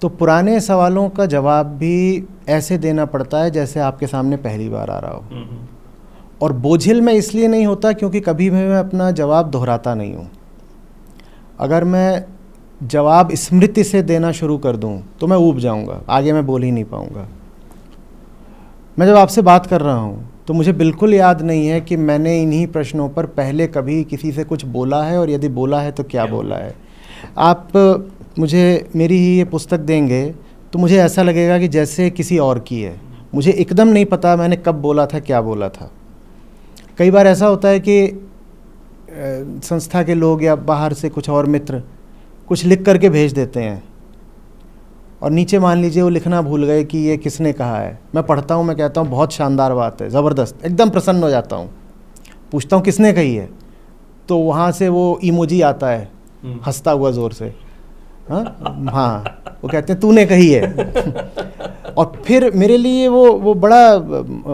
तो पुराने सवालों का जवाब भी ऐसे देना पड़ता है जैसे आपके सामने पहली बार आ रहा हो। और बोझिल मैं इसलिए नहीं होता क्योंकि कभी भी मैं अपना जवाब दोहराता नहीं हूँ। अगर मैं जवाब स्मृति से देना शुरू कर दूं तो मैं ऊब जाऊंगा, आगे मैं बोल ही नहीं पाऊंगा। मैं जब आपसे बात कर रहा हूं तो मुझे बिल्कुल याद नहीं है कि मैंने इन्हीं प्रश्नों पर पहले कभी किसी से कुछ बोला है, और यदि बोला है तो क्या बोला है। आप मुझे मेरी ही ये पुस्तक देंगे तो मुझे ऐसा लगेगा कि जैसे किसी और की है। मुझे एकदम नहीं पता मैंने कब बोला था, क्या बोला था। कई बार ऐसा होता है कि संस्था के लोग या बाहर से कुछ और मित्र कुछ लिख करके भेज देते हैं और नीचे मान लीजिए वो लिखना भूल गए कि ये किसने कहा है, मैं पढ़ता हूँ, मैं कहता हूँ बहुत शानदार बात है, ज़बरदस्त, एकदम प्रसन्न हो जाता हूँ, पूछता हूँ किसने कही है, तो वहाँ से वो इमोजी आता है हंसता हुआ ज़ोर से, हाँ वो कहते हैं तूने कही है और फिर मेरे लिए वो बड़ा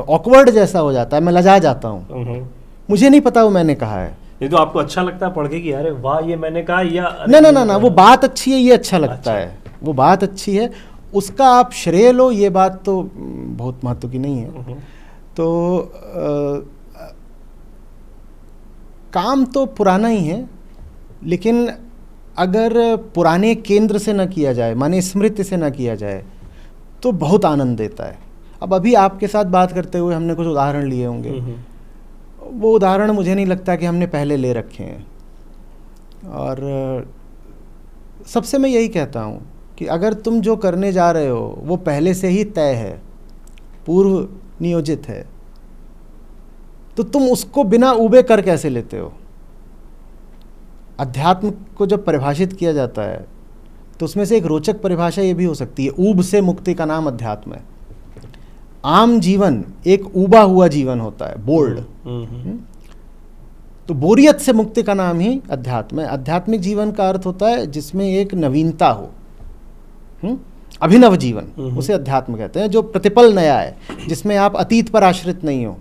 ऑकवर्ड जैसा हो जाता है, मैं लजा जाता हूँ, मुझे नहीं पता वो मैंने कहा है। ये तो आपको अच्छा लगता है पढ़ के कि अरे वाह ये मैंने कहा, या ना वो बात अच्छी है, ये अच्छा लगता है, वो बात अच्छी है, उसका आप श्रेय लो, ये बात तो बहुत महत्व की नहीं है। तो काम तो पुराना ही है, लेकिन अगर पुराने केंद्र से न किया जाए, माने स्मृति से न किया जाए, तो बहुत आनंद देता है। अब अभी आपके साथ बात करते हुए हमने कुछ उदाहरण लिए होंगे, वो उदाहरण मुझे नहीं लगता कि हमने पहले ले रखे हैं। और सबसे मैं यही कहता हूँ कि अगर तुम जो करने जा रहे हो वो पहले से ही तय है, पूर्व नियोजित है, तो तुम उसको बिना ऊबे कर कैसे लेते हो? अध्यात्म को जब परिभाषित किया जाता है तो उसमें से एक रोचक परिभाषा ये भी हो सकती है, ऊब से मुक्ति का नाम अध्यात्म है। आम जीवन एक ऊबा हुआ जीवन होता है, बोल्ड। तो बोरियत से मुक्ति का नाम ही अध्यात्म है। आध्यात्मिक जीवन का अर्थ होता है जिसमें एक नवीनता हो, अभिनव जीवन, उसे अध्यात्म कहते हैं। जो प्रतिपल नया है, जिसमें आप अतीत पर आश्रित नहीं हो,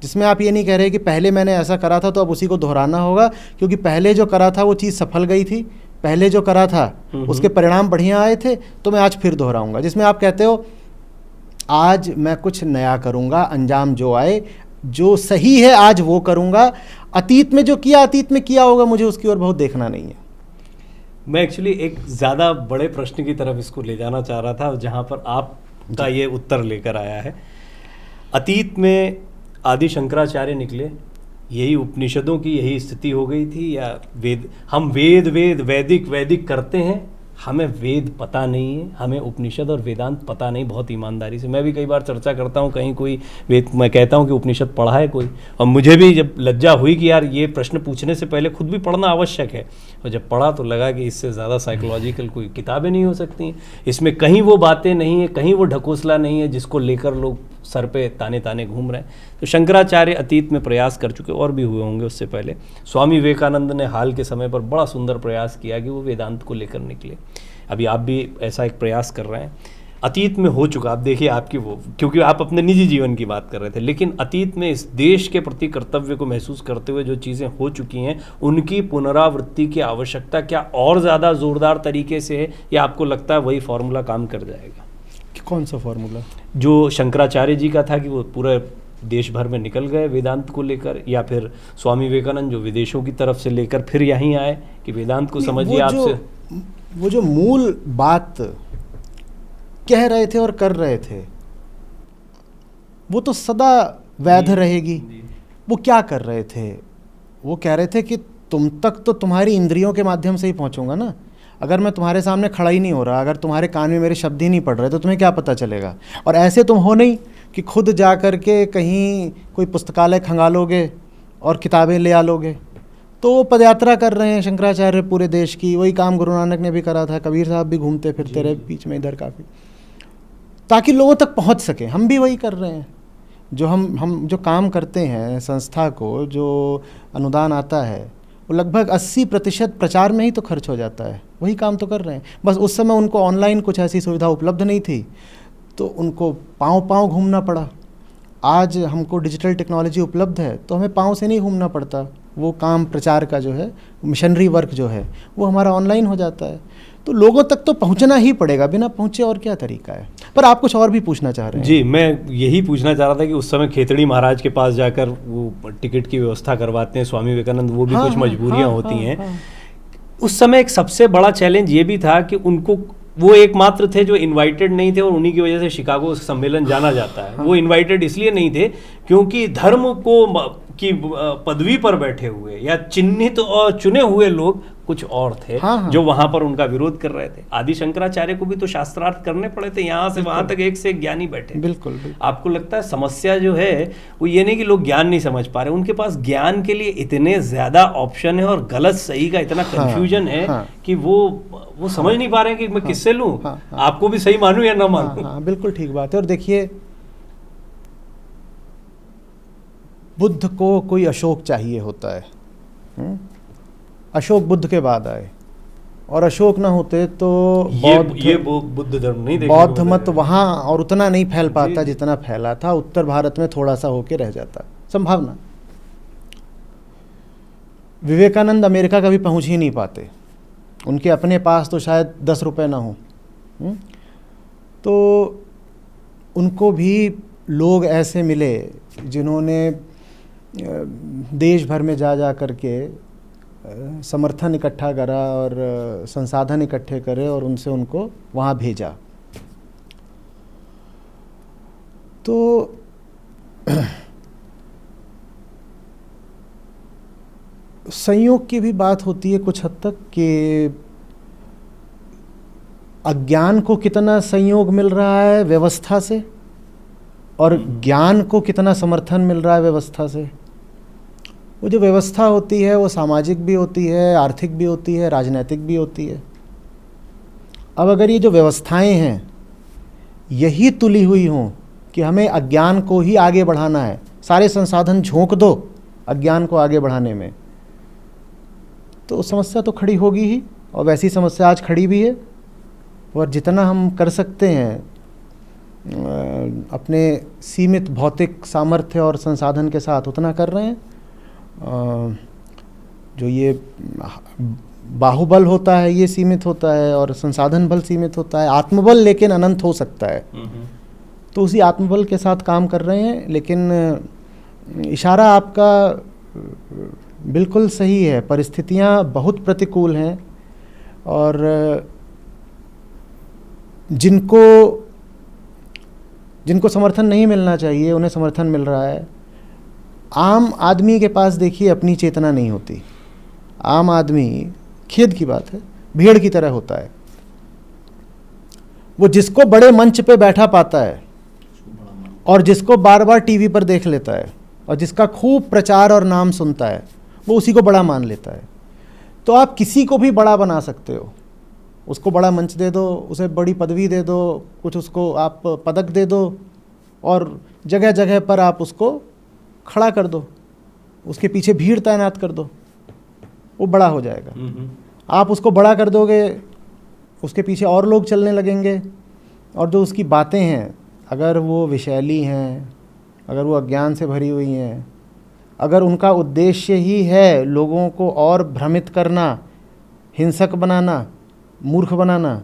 जिसमें आप ये नहीं कह रहे कि पहले मैंने ऐसा करा था तो अब उसी को दोहराना होगा, क्योंकि पहले जो करा था वो चीज़ सफल गई थी, पहले जो करा था उसके परिणाम बढ़िया आए थे, तो मैं आज फिर दोहराऊंगा। जिसमें आप कहते हो आज मैं कुछ नया करूंगा, अंजाम जो आए, जो सही है आज वो करूंगा, अतीत में जो किया अतीत में किया होगा, मुझे उसकी ओर बहुत देखना नहीं है। मैं एक्चुअली एक ज़्यादा बड़े प्रश्न की तरफ इसको ले जाना चाह रहा था, जहाँ पर आपका ये उत्तर लेकर आया है। अतीत में आदि शंकराचार्य निकले, यही उपनिषदों की यही स्थिति हो गई थी, या वेद, हम वैदिक करते हैं, हमें वेद पता नहीं है, हमें उपनिषद और वेदांत पता नहीं। बहुत ईमानदारी से मैं भी कई बार चर्चा करता हूँ, कहीं कोई वेद, मैं कहता हूँ कि उपनिषद पढ़ा है कोई, और मुझे भी जब लज्जा हुई कि यार ये प्रश्न पूछने से पहले खुद भी पढ़ना आवश्यक है, और जब पढ़ा तो लगा कि इससे ज़्यादा साइकोलॉजिकल कोई किताबें नहीं हो सकती। इसमें कहीं वो बातें नहीं है, कहीं वो ढकोसला नहीं है जिसको लेकर लोग सर पे ताने ताने घूम रहे हैं। तो शंकराचार्य अतीत में प्रयास कर चुके, और भी हुए होंगे उससे पहले। स्वामी विवेकानंद ने हाल के समय पर बड़ा सुंदर प्रयास किया कि वो वेदांत को लेकर निकले। अभी आप भी ऐसा एक प्रयास कर रहे हैं। अतीत में हो चुका, आप देखिए आपकी वो, क्योंकि आप अपने निजी जीवन की बात कर रहे थे, लेकिन अतीत में इस देश के प्रति कर्तव्य को महसूस करते हुए जो चीज़ें हो चुकी हैं, उनकी पुनरावृत्ति की आवश्यकता क्या और ज़्यादा ज़ोरदार तरीके से है, या आपको लगता है वही फॉर्मूला काम कर जाएगा? कौन सा फॉर्मूला? जो शंकराचार्य जी का था कि वो पूरे देश भर में निकल गए वेदांत को लेकर, या फिर स्वामी विवेकानंद जो विदेशों की तरफ से लेकर फिर यहीं आए कि वेदांत को समझिए आपसे। वो जो मूल बात कह रहे थे और कर रहे थे वो तो सदा वैध रहेगी। वो क्या कर रहे थे? वो कह रहे थे कि तुम तक तो तुम्हारी इंद्रियों के माध्यम से ही पहुंचूंगा ना। अगर मैं तुम्हारे सामने खड़ा ही नहीं हो रहा, अगर तुम्हारे कान में मेरे शब्द ही नहीं पड़ रहे, तो तुम्हें क्या पता चलेगा? और ऐसे तुम हो नहीं कि खुद जा कर के कहीं कोई पुस्तकालय खंगालोगे और किताबें ले आ लोगे। तो वो पदयात्रा कर रहे हैं शंकराचार्य पूरे देश की, वही काम गुरु नानक ने भी करा था, कबीर साहब भी घूमते फिरते रहे बीच में इधर काफ़ी, ताकि लोगों तक पहुंच सके। हम भी वही कर रहे हैं। जो हम जो काम करते हैं, संस्था को जो अनुदान आता है वो लगभग 80% प्रचार में ही तो खर्च हो जाता है। वही काम तो कर रहे हैं। बस उस समय उनको ऑनलाइन कुछ ऐसी सुविधा उपलब्ध नहीं थी, तो उनको पाँव घूमना पड़ा। आज हमको डिजिटल टेक्नोलॉजी उपलब्ध है तो हमें पाँव से नहीं घूमना पड़ता। वो काम प्रचार का जो है, मिशनरी वर्क जो है, वो हमारा ऑनलाइन हो जाता है। तो लोगों तक तो पहुंचना ही पड़ेगा, बिना पहुंचे और क्या तरीका है। पर आप कुछ और भी पूछना चाह रहे हैं? जी, मैं यही पूछना चाह रहा था कि उस समय खेतड़ी महाराज के पास जाकर वो टिकट की व्यवस्था करवाते हैं स्वामी विवेकानंद, वो भी कुछ मजबूरियां होती हैं। उस समय एक सबसे बड़ा चैलेंज ये भी था कि उनको, वो एकमात्र थे जो इनवाइटेड नहीं थे, और उन्हीं की वजह से शिकागो सम्मेलन जाना जाता है। वो इनवाइटेड इसलिए नहीं थे क्योंकि धर्म को कि पदवी पर बैठे हुए या चिन्हित और चुने हुए लोग कुछ और थे। हाँ। जो वहां पर उनका विरोध कर रहे थे। आदि शंकराचार्य को भी तो शास्त्रार्थ करने पड़े थे, यहाँ से वहां तक एक से एक ज्ञानी बैठे। बिल्कुल। आपको लगता है समस्या जो है वो ये नहीं कि लोग ज्ञान नहीं समझ पा रहे, उनके पास ज्ञान के लिए इतने ज्यादा ऑप्शन है और गलत सही का इतना कंफ्यूजन है कि वो समझ नहीं पा रहे हैं कि मैं किससे लूं, आपको भी सही मानूं या ना मानूं। बिल्कुल ठीक बात है। और देखिए, बुद्ध को कोई अशोक चाहिए होता है, अशोक बुद्ध के बाद आए, और अशोक ना होते तो बुद्ध धर्म नहीं, बौद्ध मत वहाँ और उतना नहीं फैल पाता जितना फैला था। उत्तर भारत में थोड़ा सा होके रह जाता, संभावना। विवेकानंद अमेरिका कभी पहुँच ही नहीं पाते, उनके अपने पास तो शायद 10 रुपये ना हो। तो उनको भी लोग ऐसे मिले जिन्होंने देश भर में जा करके समर्थन इकट्ठा करा और संसाधन इकट्ठे करे और उनसे उनको वहाँ भेजा। तो संयोग की भी बात होती है कुछ हद तक कि अज्ञान को कितना संयोग मिल रहा है व्यवस्था से और ज्ञान को कितना समर्थन मिल रहा है व्यवस्था से। वो जो व्यवस्था होती है वो सामाजिक भी होती है, आर्थिक भी होती है, राजनीतिक भी होती है। अब अगर ये जो व्यवस्थाएं हैं यही तुली हुई हों कि हमें अज्ञान को ही आगे बढ़ाना है, सारे संसाधन झोंक दो अज्ञान को आगे बढ़ाने में, तो समस्या तो खड़ी होगी ही। और वैसी समस्या आज खड़ी भी है। और जितना हम कर सकते हैं अपने सीमित भौतिक सामर्थ्य और संसाधन के साथ उतना कर रहे हैं। जो ये बाहुबल होता है ये सीमित होता है और संसाधन बल सीमित होता है, आत्मबल लेकिन अनंत हो सकता है। तो उसी आत्मबल के साथ काम कर रहे हैं। लेकिन इशारा आपका बिल्कुल सही है, परिस्थितियां बहुत प्रतिकूल हैं और जिनको समर्थन नहीं मिलना चाहिए उन्हें समर्थन मिल रहा है। आम आदमी के पास देखिए अपनी चेतना नहीं होती। आम आदमी, खेद की बात है, भेड़ की तरह होता है। वो जिसको बड़े मंच पे बैठा पाता है और जिसको बार बार टीवी पर देख लेता है और जिसका खूब प्रचार और नाम सुनता है वो उसी को बड़ा मान लेता है। तो आप किसी को भी बड़ा बना सकते हो, उसको बड़ा मंच दे दो, उसे बड़ी पदवी दे दो, कुछ उसको आप पदक दे दो और जगह जगह पर आप उसको खड़ा कर दो, उसके पीछे भीड़ तैनात कर दो, वो बड़ा हो जाएगा। आप उसको बड़ा कर दोगे, उसके पीछे और लोग चलने लगेंगे और जो उसकी बातें हैं अगर वो विषैली हैं, अगर वो अज्ञान से भरी हुई हैं, अगर उनका उद्देश्य ही है लोगों को और भ्रमित करना, हिंसक बनाना, मूर्ख बनाना,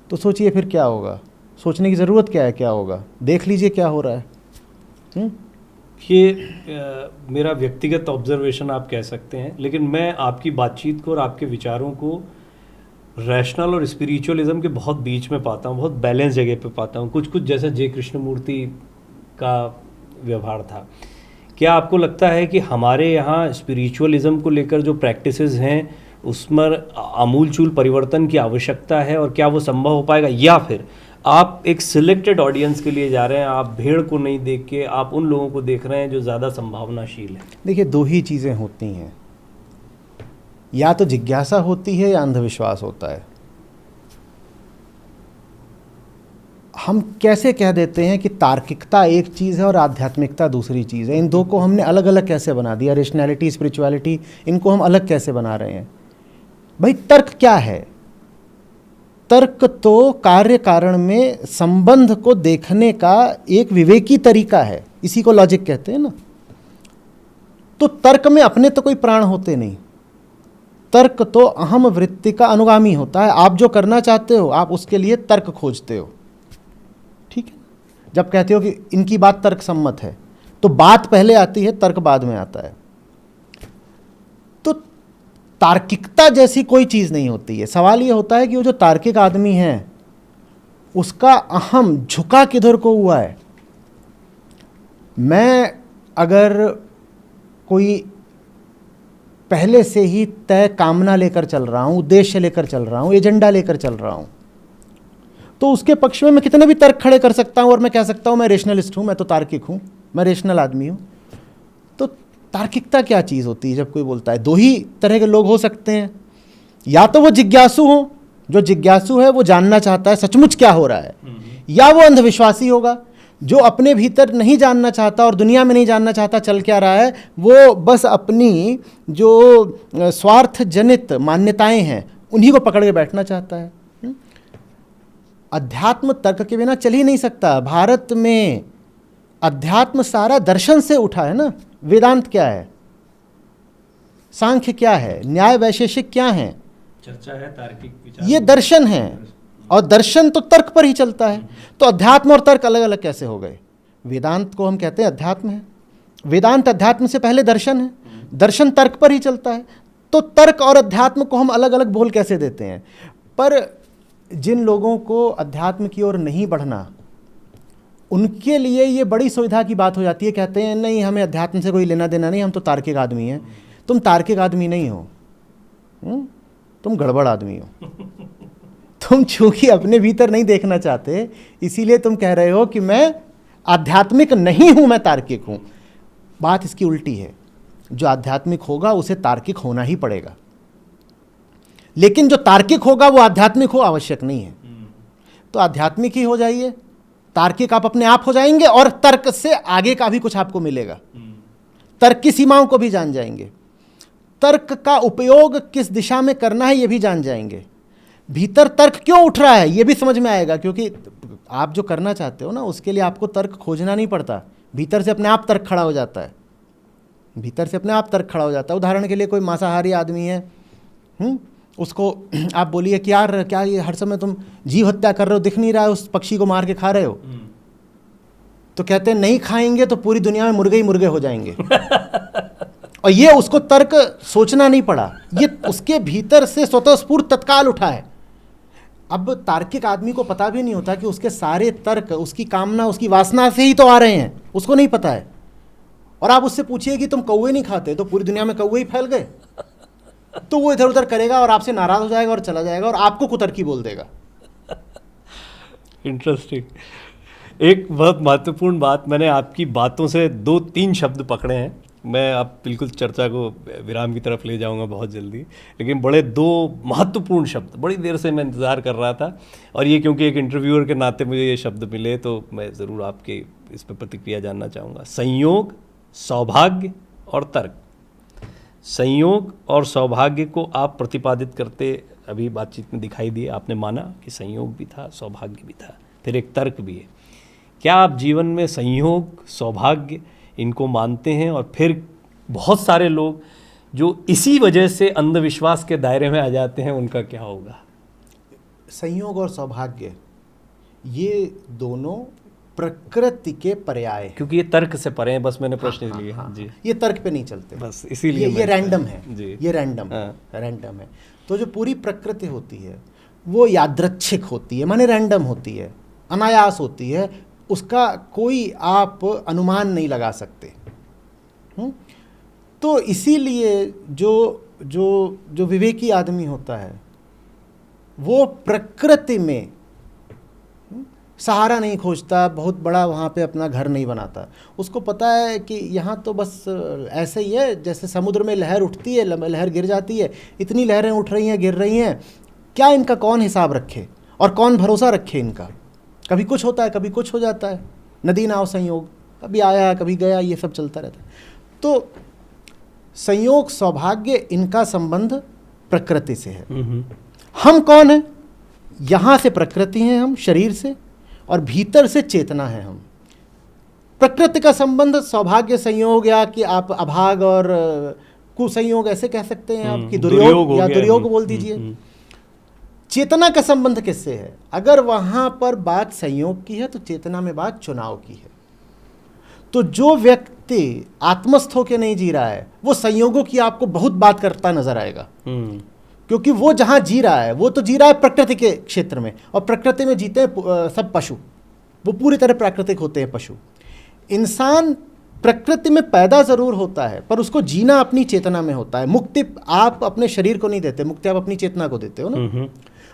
तो सोचिए फिर क्या होगा। सोचने की ज़रूरत क्या है, क्या होगा, देख लीजिए क्या हो रहा है। ये मेरा व्यक्तिगत ऑब्जर्वेशन आप कह सकते हैं, लेकिन मैं आपकी बातचीत को और आपके विचारों को रैशनल और स्पिरिचुअलिज्म के बहुत बीच में पाता हूँ, बहुत बैलेंस जगह पे पाता हूँ। कुछ जैसा जे कृष्णमूर्ति का व्यवहार था। क्या आपको लगता है कि हमारे यहाँ स्पिरिचुअलिज्म को लेकर जो प्रैक्टिसेस हैं उसमें आमूलचूल परिवर्तन की आवश्यकता है और क्या वो संभव हो पाएगा, या फिर आप एक सिलेक्टेड ऑडियंस के लिए जा रहे हैं, आप भीड़ को नहीं देख के आप उन लोगों को देख रहे हैं जो ज़्यादा संभावनाशील है? देखिए, दो ही चीज़ें होती हैं, या तो जिज्ञासा होती है या अंधविश्वास होता है। हम कैसे कह देते हैं कि तार्किकता एक चीज़ है और आध्यात्मिकता दूसरी चीज़ है? इन दो को हमने अलग अलग कैसे बना दिया? रेशनैलिटी, स्पिरिचुअलिटी, इनको हम अलग कैसे बना रहे हैं? भाई तर्क क्या है? तर्क तो कार्य कारण में संबंध को देखने का एक विवेकी तरीका है, इसी को लॉजिक कहते हैं ना। तो तर्क में अपने तो कोई प्राण होते नहीं, तर्क तो अहम वृत्ति का अनुगामी होता है। आप जो करना चाहते हो आप उसके लिए तर्क खोजते हो, ठीक है। जब कहते हो कि इनकी बात तर्क सम्मत है तो बात पहले आती है, तर्क बाद में आता है। तो तार्किकता जैसी कोई चीज़ नहीं होती है। सवाल ये होता है कि वो जो तार्किक आदमी है उसका अहम झुका किधर को हुआ है। मैं अगर कोई पहले से ही तय कामना लेकर चल रहा हूँ, उद्देश्य लेकर चल रहा हूँ, एजेंडा लेकर चल रहा हूँ, तो उसके पक्ष में मैं कितने भी तर्क खड़े कर सकता हूँ और मैं कह सकता हूँ मैं रेशनलिस्ट हूँ, मैं तो तार्किक हूँ, मैं रेशनल आदमी हूँ। तो तार्किकता क्या चीज़ होती है? जब कोई बोलता है, दो ही तरह के लोग हो सकते हैं, या तो वो जिज्ञासु हो, जो जिज्ञासु है वो जानना चाहता है सचमुच क्या हो रहा है, या वो अंधविश्वासी होगा जो अपने भीतर नहीं जानना चाहता और दुनिया में नहीं जानना चाहता चल क्या रहा है, वो बस अपनी जो स्वार्थ जनित मान्यताएं हैं उन्हीं को पकड़ के बैठना चाहता है। अध्यात्म तर्क के बिना चल ही नहीं सकता। भारत में अध्यात्म सारा दर्शन से उठा है ना। वेदांत क्या है, सांख्य क्या है, न्याय वैशेषिक क्या है, चर्चा है, तार्किक विचार, ये दर्शन है, और दर्शन तो तर्क पर ही चलता है। तो अध्यात्म और तर्क अलग अलग कैसे हो गए? वेदांत को हम कहते हैं अध्यात्म है, वेदांत अध्यात्म से पहले दर्शन है, दर्शन तर्क पर ही चलता है। तो तर्क और अध्यात्म को हम अलग अलग बोल कैसे देते हैं? पर जिन लोगों को अध्यात्म की ओर नहीं बढ़ना, उनके लिए ये बड़ी सुविधा की बात हो जाती है। कहते हैं नहीं, हमें अध्यात्म से कोई लेना देना नहीं, हम तो तार्किक आदमी हैं। तुम तार्किक आदमी नहीं हो, तुम गड़बड़ आदमी हो। तुम चूंकि अपने भीतर नहीं देखना चाहते, इसीलिए तुम कह रहे हो कि मैं आध्यात्मिक नहीं हूं, मैं तार्किक हूं। बात इसकी उल्टी है। जो आध्यात्मिक होगा उसे तार्किक होना ही पड़ेगा, लेकिन जो तार्किक होगा वो आध्यात्मिक हो आवश्यक नहीं है। तो आध्यात्मिक ही हो जाइए, तार्किक आप अपने आप हो जाएंगे और तर्क से आगे का भी कुछ आपको मिलेगा। तर्क की सीमाओं को भी जान जाएंगे, तर्क का उपयोग किस दिशा में करना है ये भी जान जाएंगे, भीतर तर्क क्यों उठ रहा है ये भी समझ में आएगा। क्योंकि आप जो करना चाहते हो ना, उसके लिए आपको तर्क खोजना नहीं पड़ता, भीतर से अपने आप तर्क खड़ा हो जाता है, भीतर से अपने आप तर्क खड़ा हो जाता है। उदाहरण के लिए कोई मांसाहारी आदमी है, उसको आप बोलिए कि यार क्या ये हर समय तुम जीव हत्या कर रहे हो, दिख नहीं रहा है उस पक्षी को मार के खा रहे हो? तो कहते हैं नहीं खाएंगे तो पूरी दुनिया में मुर्गे ही मुर्गे हो जाएंगे। और ये उसको तर्क सोचना नहीं पड़ा, ये उसके भीतर से स्वतःस्फूर्त तत्काल उठा है। अब तार्किक आदमी को पता भी नहीं होता कि उसके सारे तर्क उसकी कामना, उसकी वासना से ही तो आ रहे हैं, उसको नहीं पता है। और आप उससे पूछिए कि तुम कौवे नहीं खाते, तो पूरी दुनिया में कौवे ही फैल गए, तो वो इधर उधर करेगा और आपसे नाराज हो जाएगा और चला जाएगा और आपको कुतर्की बोल देगा। इंटरेस्टिंग। एक बहुत महत्वपूर्ण बात, मैंने आपकी बातों से 2-3 शब्द पकड़े हैं। मैं अब बिल्कुल चर्चा को विराम की तरफ ले जाऊंगा बहुत जल्दी, लेकिन बड़े 2 महत्वपूर्ण शब्द बड़ी देर से मैं इंतज़ार कर रहा था, और ये क्योंकि एक इंटरव्यूअर के नाते मुझे ये शब्द मिले तो मैं ज़रूर आपके इस पर प्रतिक्रिया जानना चाहूँगा। संयोग, सौभाग्य और तर्क। संयोग और सौभाग्य को आप प्रतिपादित करते अभी बातचीत में दिखाई दिए। आपने माना कि संयोग भी था, सौभाग्य भी था, फिर एक तर्क भी है। क्या आप जीवन में संयोग, सौभाग्य इनको मानते हैं? और फिर बहुत सारे लोग जो इसी वजह से अंधविश्वास के दायरे में आ जाते हैं, उनका क्या होगा? संयोग और सौभाग्य ये दोनों प्रकृति के पर्याय, क्योंकि ये तर्क से परे हैं, बस मैंने प्रश्न लिए। जी, ये तर्क पे नहीं चलते, बस इसीलिए ये रैंडम है जी, ये रैंडम रैंडम है। तो जो पूरी प्रकृति होती है वो यादृच्छिक होती है, माने रैंडम होती है, अनायास होती है, उसका कोई आप अनुमान नहीं लगा सकते। तो इसीलिए जो जो जो विवेकी आदमी होता है वो प्रकृति में सहारा नहीं खोजता, बहुत बड़ा वहाँ पे अपना घर नहीं बनाता। उसको पता है कि यहाँ तो बस ऐसे ही है, जैसे समुद्र में लहर उठती है, लहर गिर जाती है, इतनी लहरें उठ रही हैं, गिर रही हैं, क्या इनका कौन हिसाब रखे और कौन भरोसा रखे इनका? कभी कुछ होता है, कभी कुछ हो जाता है, नदी नाव संयोग, कभी आया कभी गया, ये सब चलता रहता है। तो संयोग, सौभाग्य, इनका संबंध प्रकृति से है। हम कौन हैं? यहाँ से प्रकृति हैं हम, शरीर से, और भीतर से चेतना है हम। प्रकृति का संबंध सौभाग्य संयोग, या कि आप अभाग और कुसंयोग ऐसे कह सकते हैं आप, कि दुर्योग या दुर्योग बोल दीजिए। चेतना का संबंध किससे है? अगर वहां पर बात संयोग की है तो चेतना में बात चुनाव की है। तो जो व्यक्ति आत्मस्थ होकर नहीं जी रहा है वो संयोगों की आपको बहुत बात करता नजर आएगा, क्योंकि वो जहां जी रहा है वो तो जी रहा है प्रकृति के क्षेत्र में, और प्रकृति में जीते हैं सब पशु, वो पूरी तरह प्राकृतिक होते हैं पशु। इंसान प्रकृति में पैदा जरूर होता है, पर उसको जीना अपनी चेतना में होता है। मुक्ति आप अपने शरीर को नहीं देते, मुक्ति आप अपनी चेतना को देते हो ना।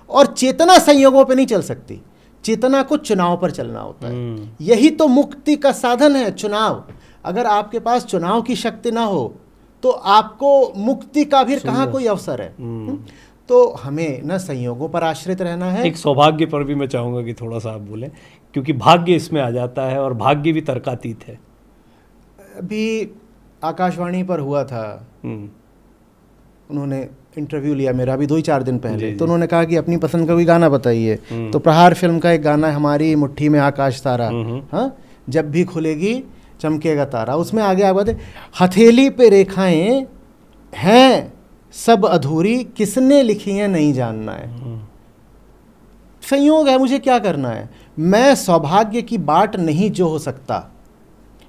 और चेतना संयोगों पे नहीं चल सकती, चेतना को चुनाव पर चलना होता है। यही तो मुक्ति का साधन है, चुनाव। अगर आपके पास चुनाव की शक्ति ना हो तो आपको मुक्ति का भी कहाँ कोई अवसर है। तो हमें न संयोगों पर आश्रित रहना है। एक सौभाग्य पर भी मैं चाहूँगा कि थोड़ा सा आप बोलें, क्योंकि भाग्य इसमें आ जाता है और भाग्य भी तर्कातीत है। अभी आकाशवाणी पर हुआ था, उन्होंने इंटरव्यू लिया मेरा अभी 2-4 दिन पहले, तो उन्होंने कहा कि अपनी पसंद का कोई गाना बताइए। तो प्रहार फिल्म का एक गाना है, हमारी मुट्ठी में आकाश तारा, हाँ, जब भी खुलेगी चमकेगा तारा। उसमें आगे आ बात है, हथेली पे रेखाएं हैं सब अधूरी, किसने लिखी है नहीं जानना है। संयोग है, मुझे क्या करना है। मैं सौभाग्य की बाट नहीं जो हो सकता,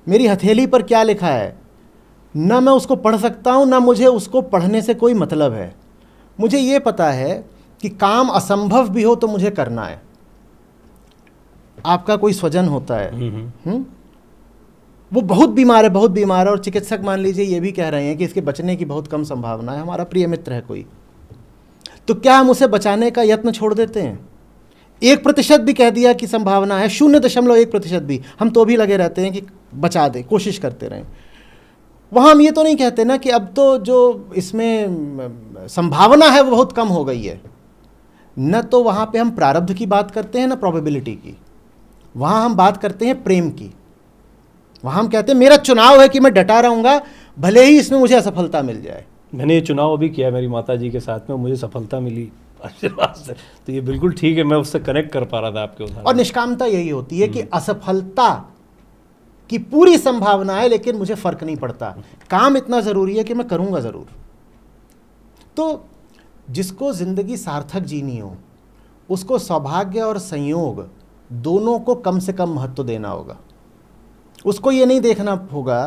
मेरी हथेली पर क्या लिखा है ना मैं उसको पढ़ सकता हूँ, ना मुझे उसको पढ़ने से कोई मतलब है। मुझे ये पता है कि काम असंभव भी हो तो मुझे करना है। आपका कोई स्वजन होता है, वो बहुत बीमार है और चिकित्सक मान लीजिए ये भी कह रहे हैं कि इसके बचने की बहुत कम संभावना है, हमारा प्रिय मित्र है कोई, तो क्या हम उसे बचाने का यत्न छोड़ देते हैं? 1% भी कह दिया कि संभावना है, 0.1% भी, हम तो भी लगे रहते हैं कि बचा दें, कोशिश करते रहें। वहाँ हम ये तो नहीं कहते ना कि अब तो जो इसमें संभावना है वो बहुत कम हो गई है। न तो वहाँ पे हम प्रारब्ध की बात करते हैं, न प्रोबेबिलिटी की। वहाँ हम बात करते हैं प्रेम की। वहाँ हम कहते हैं मेरा चुनाव है कि मैं डटा रहूँगा, भले ही इसमें मुझे असफलता मिल जाए। मैंने ये चुनाव अभी किया मेरी माता जी के साथ में, मुझे सफलता मिली आशीर्वाद से, तो ये बिल्कुल ठीक है। मैं उससे कनेक्ट कर पा रहा था आपके उदाहरण। और निष्कामता यही होती है कि असफलता की पूरी संभावना है लेकिन मुझे फर्क नहीं पड़ता, काम इतना ज़रूरी है कि मैं करूँगा ज़रूर। तो जिसको ज़िंदगी सार्थक जीनी हो उसको सौभाग्य और संयोग दोनों को कम से कम महत्व देना होगा। उसको ये नहीं देखना होगा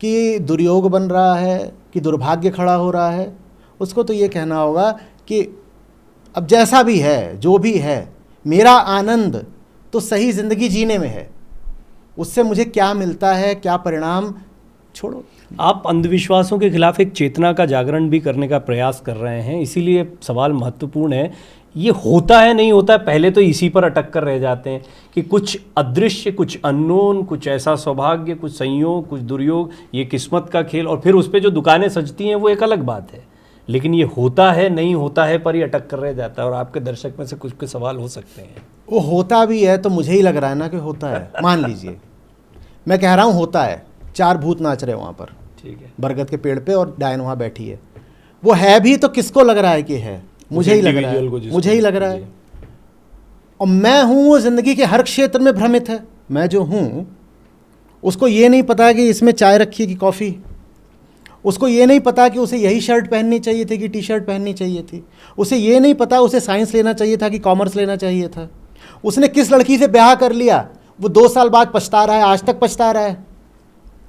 कि दुर्योग बन रहा है कि दुर्भाग्य खड़ा हो रहा है। उसको तो ये कहना होगा कि अब जैसा भी है, जो भी है, मेरा आनंद तो सही ज़िंदगी जीने में है, उससे मुझे क्या मिलता है, क्या परिणाम, छोड़ो। आप अंधविश्वासों के खिलाफ एक चेतना का जागरण भी करने का प्रयास कर रहे हैं, इसीलिए सवाल महत्वपूर्ण है। ये होता है नहीं होता है, पहले तो इसी पर अटक कर रह जाते हैं कि कुछ अदृश्य, कुछ अननोन, कुछ ऐसा सौभाग्य, कुछ संयोग, कुछ दुर्योग, ये किस्मत का खेल, और फिर उस पर जो दुकानें सजती हैं वो एक अलग बात है। लेकिन ये होता है नहीं होता है पर ये अटक कर रह जाता है। और आपके दर्शक में से कुछ के सवाल हो सकते हैं, वो होता भी है तो मुझे ही लग रहा है ना कि होता है। मान लीजिए मैं कह रहा हूँ होता है, 4 भूत नाच रहे वहाँ पर, ठीक है, बरगद के पेड़ पे, और डायन वहाँ बैठी है। वो है भी तो किसको लग रहा है कि है? मुझे ही लग रहा है, मुझे ही लग रहा है। और मैं हूँ वो ज़िंदगी के हर क्षेत्र में भ्रमित है। मैं जो हूँ उसको ये नहीं पता कि इसमें चाय रखी है कि कॉफ़ी, उसको ये नहीं पता कि उसे यही शर्ट पहननी चाहिए थी कि टी शर्ट पहननी चाहिए थी, उसे ये नहीं पता उसे साइंस लेना चाहिए था कि कॉमर्स लेना चाहिए था, उसने किस लड़की से ब्याह कर लिया, वो 2 साल बाद पछता रहा है, आज तक पछता रहा है।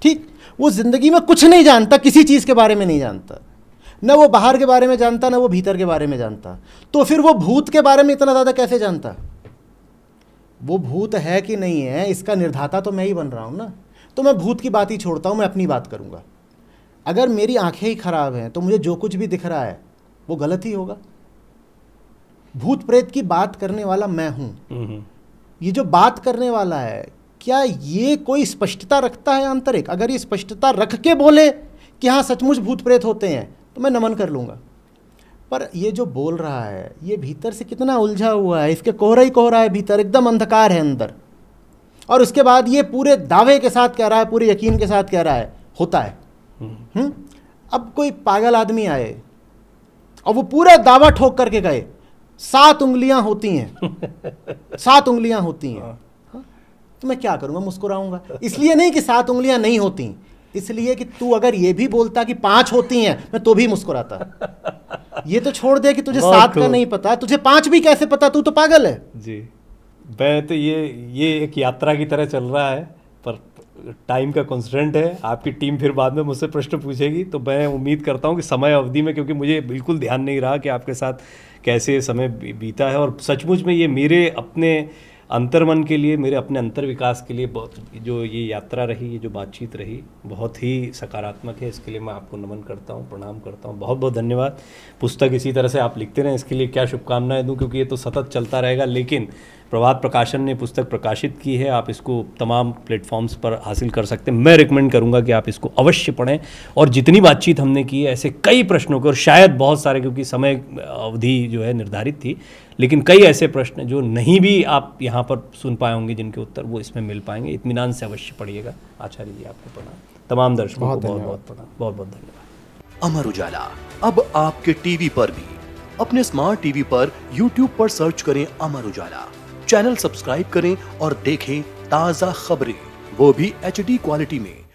ठीक, वो ज़िंदगी में कुछ नहीं जानता, किसी चीज़ के बारे में नहीं जानता, न वो बाहर के बारे में जानता, न वो भीतर के बारे में जानता। तो फिर वो भूत के बारे में इतना ज़्यादा कैसे जानता? वो भूत है कि नहीं है इसका निर्धाता तो मैं ही बन रहा हूँ ना। तो मैं भूत की बात ही छोड़ता हूँ, मैं अपनी बात करूँगा। अगर मेरी आंखें ही खराब हैं तो मुझे जो कुछ भी दिख रहा है वो गलत ही होगा। भूत प्रेत की बात करने वाला मैं हूँ। ये जो बात करने वाला है, क्या ये कोई स्पष्टता रखता है आंतरिक? अगर ये स्पष्टता रख के बोले कि हाँ सचमुच भूत प्रेत होते हैं तो मैं नमन कर लूँगा। पर ये जो बोल रहा है ये भीतर से कितना उलझा हुआ है, इसके कोहरा ही कोहरा है भीतर, एकदम अंधकार है अंदर। और उसके बाद ये पूरे दावे के साथ कह रहा है, पूरे यकीन के साथ कह रहा है होता है। अब कोई पागल आदमी आए और वो पूरा दावा ठोक करके गए 7 उंगलियां होती हैं 7 उंगलियां होती हैं, तो मैं क्या करूंगा? मुस्कुराऊंगा। इसलिए नहीं कि 7 उंगलियां नहीं होती, इसलिए कि तू अगर ये भी बोलता कि 5 होती हैं मैं तो भी मुस्कुराता। ये तो छोड़ दे कि तुझे 7 का नहीं पता, तुझे 5 भी कैसे पता? तू तो पागल है जी। मैं तो ये एक यात्रा की तरह चल रहा है, पर टाइम का कंस्ट्रेंट है। आपकी टीम फिर बाद में मुझसे प्रश्न पूछेगी, तो मैं उम्मीद करता हूँ कि समय अवधि में, क्योंकि मुझे बिल्कुल ध्यान नहीं रहा कि आपके साथ कैसे समय बीता है। और सचमुच में ये मेरे अपने अंतर्मन के लिए, मेरे अपने अंतर विकास के लिए जो ये यात्रा रही, ये जो बातचीत रही, बहुत ही सकारात्मक है। इसके लिए मैं आपको नमन करता हूँ, प्रणाम करता हूँ, बहुत बहुत धन्यवाद। पुस्तक इसी तरह से आप लिखते रहें, इसके लिए क्या शुभकामनाएं दूँ, क्योंकि ये तो सतत चलता रहेगा। लेकिन प्रभात प्रकाशन ने पुस्तक प्रकाशित की है, आप इसको तमाम प्लेटफॉर्म्स पर हासिल कर सकते हैं। मैं रिकमेंड करूंगा कि आप इसको अवश्य पढ़ें। और जितनी बातचीत हमने की है ऐसे कई प्रश्नों को, और शायद बहुत सारे, क्योंकि समय अवधि जो है निर्धारित थी, लेकिन कई ऐसे प्रश्न जो नहीं भी आप यहाँ पर सुन पाए होंगे, जिनके उत्तर वो इसमें मिल पाएंगे। इत्मीनान से अवश्य पढ़िएगा। आचार्य जी आपको प्रणाम, तमाम दर्शकों को बहुत बहुत प्रणाम, बहुत बहुत धन्यवाद। अमर उजाला अब आपके टीवी पर भी। अपने स्मार्ट टीवी पर यूट्यूब पर सर्च करें अमर उजाला, चैनल सब्सक्राइब करें और देखें ताजा खबरें, वो भी HD क्वालिटी में।